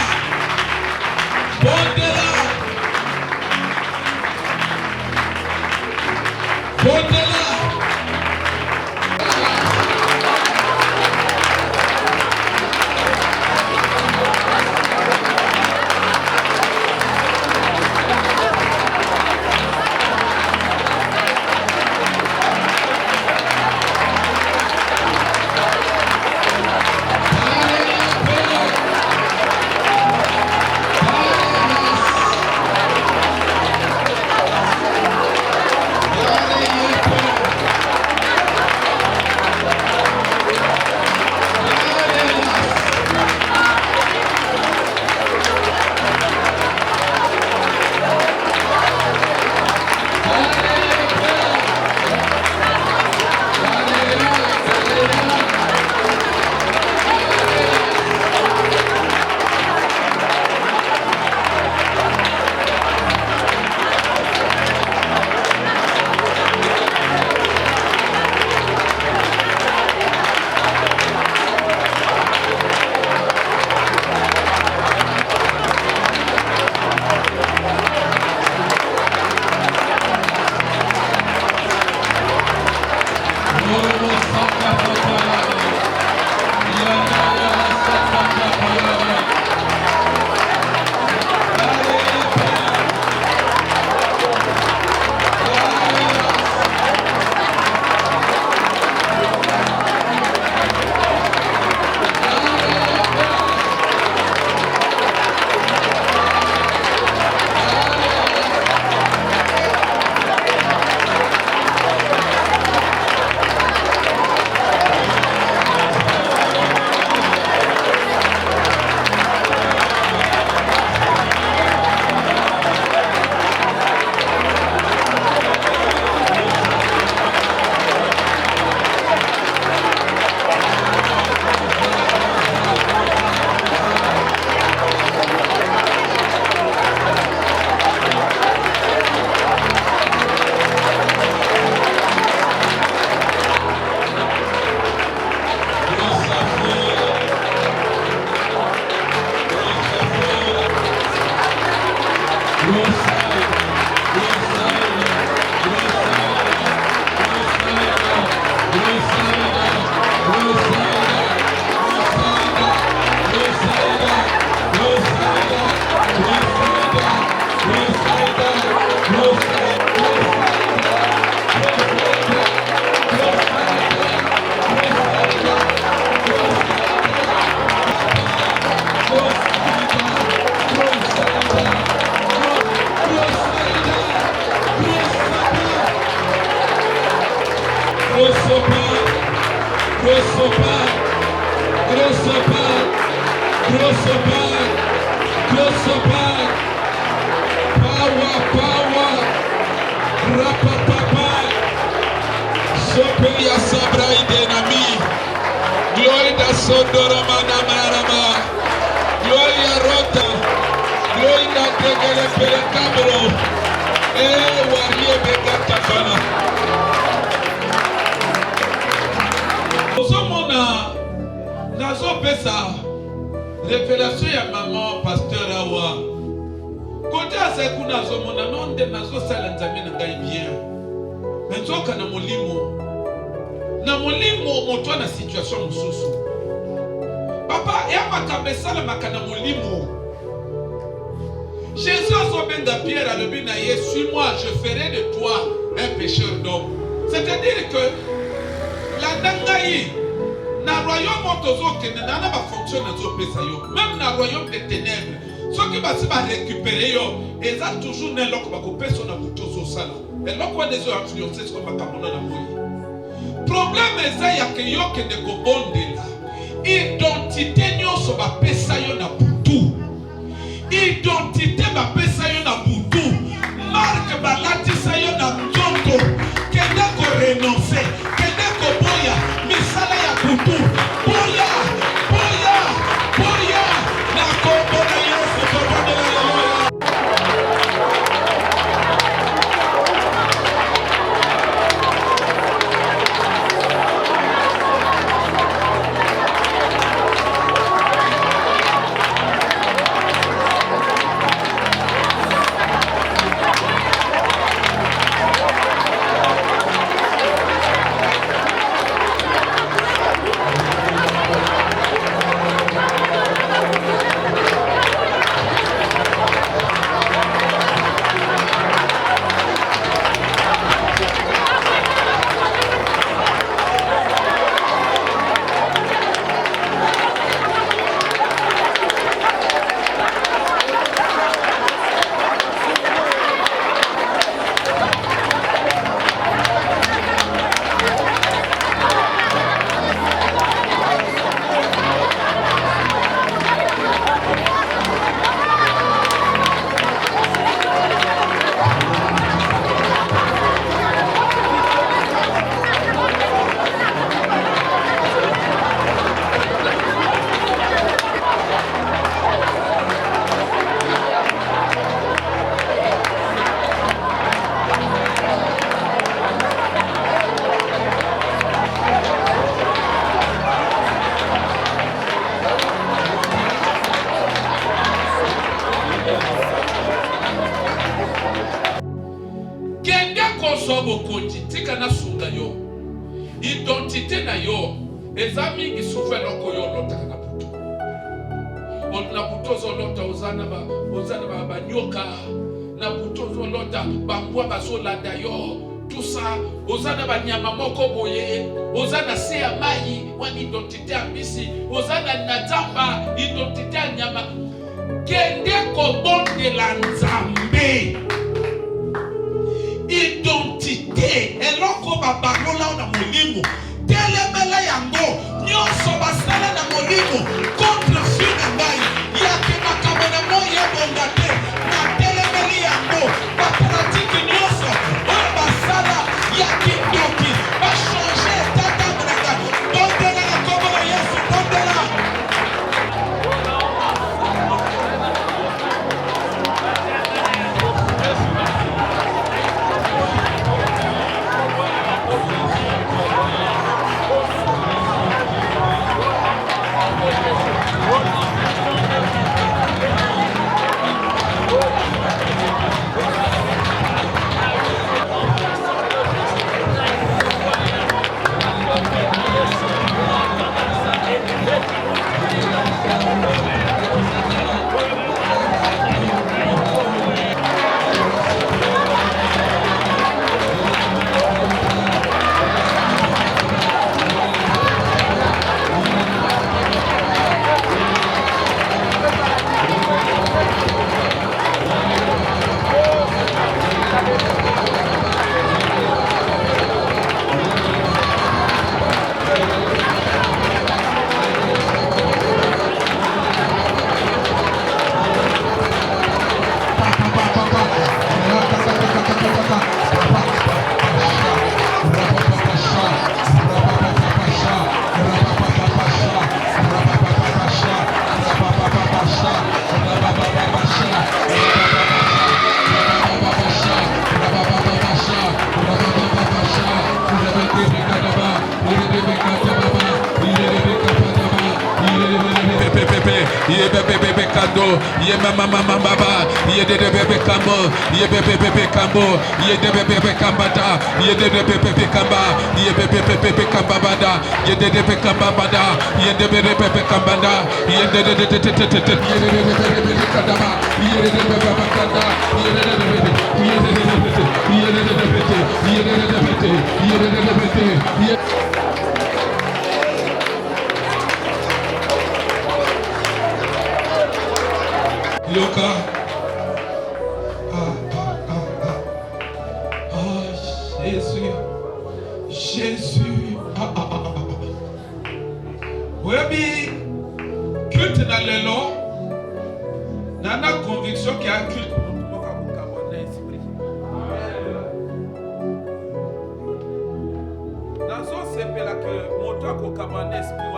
Sodoromana Marama, Gloria Rota, Gloria Tegele Pelecabro, Warie Begatafana. Osomona, Nazo Pesa, révélation ya maman pasteur Awa. Côté à ce qu'on a zomona, non de Nazo Salanzamina Gaï bien. Mais nzoka na molimo. Na molimo moto na situation mususu. Papa, et à ma cabessa la makana molimo. Jésus a benga Pierre à l'obinaye, suis-moi, je ferai de toi un pécheur d'homme. C'est-à-dire que la dangaï, na royaume motozo kene na ba fonctionne na zo pesa yo. Même na royaume des ténèbres, ceux qui va se récupérer yo, ils ont toujours ne loko ba ko pesa na butozo sala. Et loko wa des influences comme makamona na moyi. Problème eza ya ke yo ke de ko bondela. Identité nyonso ba pesa yo na butu. Identité ba pesa yo na butu. Marque ba latisa yo na nzoto. Kende ko renoncer, kende ko boya, misala ya butu. Boya, boya, boya. Na kombo na Yesu ko bondela yo. Identité na yo ezami isufa loko yo lota na buto. On na buto zo lota ozana ba banyoka na buto zo lota bambwa bazolanda yo. Tout ça ozana ba nyama moko boye, ozana se ya mai wani identité ambisi, ozana na zamba identité nyama. Kende ko bonde la nzambe. Identité eloko babalola na molimo telemela yango nyonso basala na molimo contre fina ngai yake makambo na moya bonga te na telemeli yango bapratike nyonso oyo basala yaki ndoki bachange tata mraka bondela na kombo na Yesu bondela. ye mama mama baba, ye de bebe kambo, ye bebe kambo, ye de bebe kambata, ye de bebe kamba, ye bebe kamba bada, ye de bebe kamba bada, ye de bebe kambanda, ye de bebe kadaba, ye de bebe kanda, ye de bebe, ye de bebe, ye de bebe, ye de bebe, ye de bebe. Yoka. Jésus. Jésus. Oui, culte dans le long. Dans la conviction qu'il y a un culte. Dans ce sepela que mon toit au cabanet esprit ou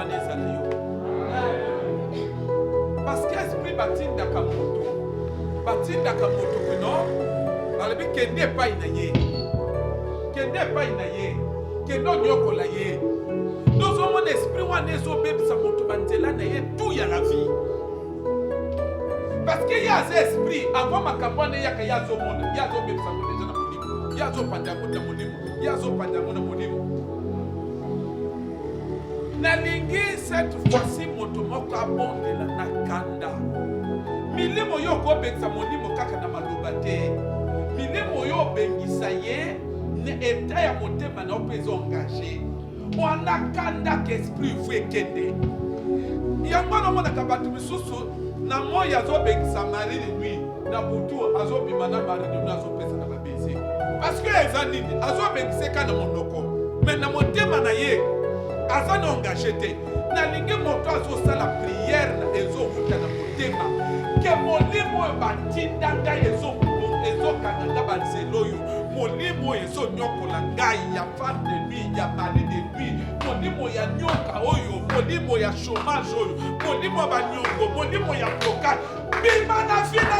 parce que l'esprit bâtit d'Akamoto. Bâtit d'Akamoto que non. Balabi kende pas inaye. Kende pas inaye. Kendo nyoko la ye. Nous avons un esprit ou un ésobé sa moto bandela naye tout y a la vie. Parce que y a cet esprit avant ma campagne y a qu'il y a zo monde. Y a zo bébé sa moto déjà na modimo. Y a zo pandamu na modimo. Y a zo pandamu na modimo. Nalingi cette fois-ci motomoko abondela na kanda. Milimo yo ko bengisa molimo kaka na maloba te. Milimo yo bengisa ye ne eta ya motema na opezo engagé. Wana kanda ke esprit fue kende. Yango na mona kabatu misusu na moya zo bengisa mari de nuit na butu azo bimana mari de nuit azo pesa na babese. Parce que ezanini azo bengisa kana monoko. Mais na motema na ye azana engagé te na lingi moto azosala prière na ezokuta na motema ke molimo batinda ngai ezokanga nga banzelo oyo molimo ezonyokola ngai ya femme de nuit ya mari de nuit molimo ya nyoka oyo molimo ya chômage oyo molimo ya banyongo molimo ya blocage bima na vie na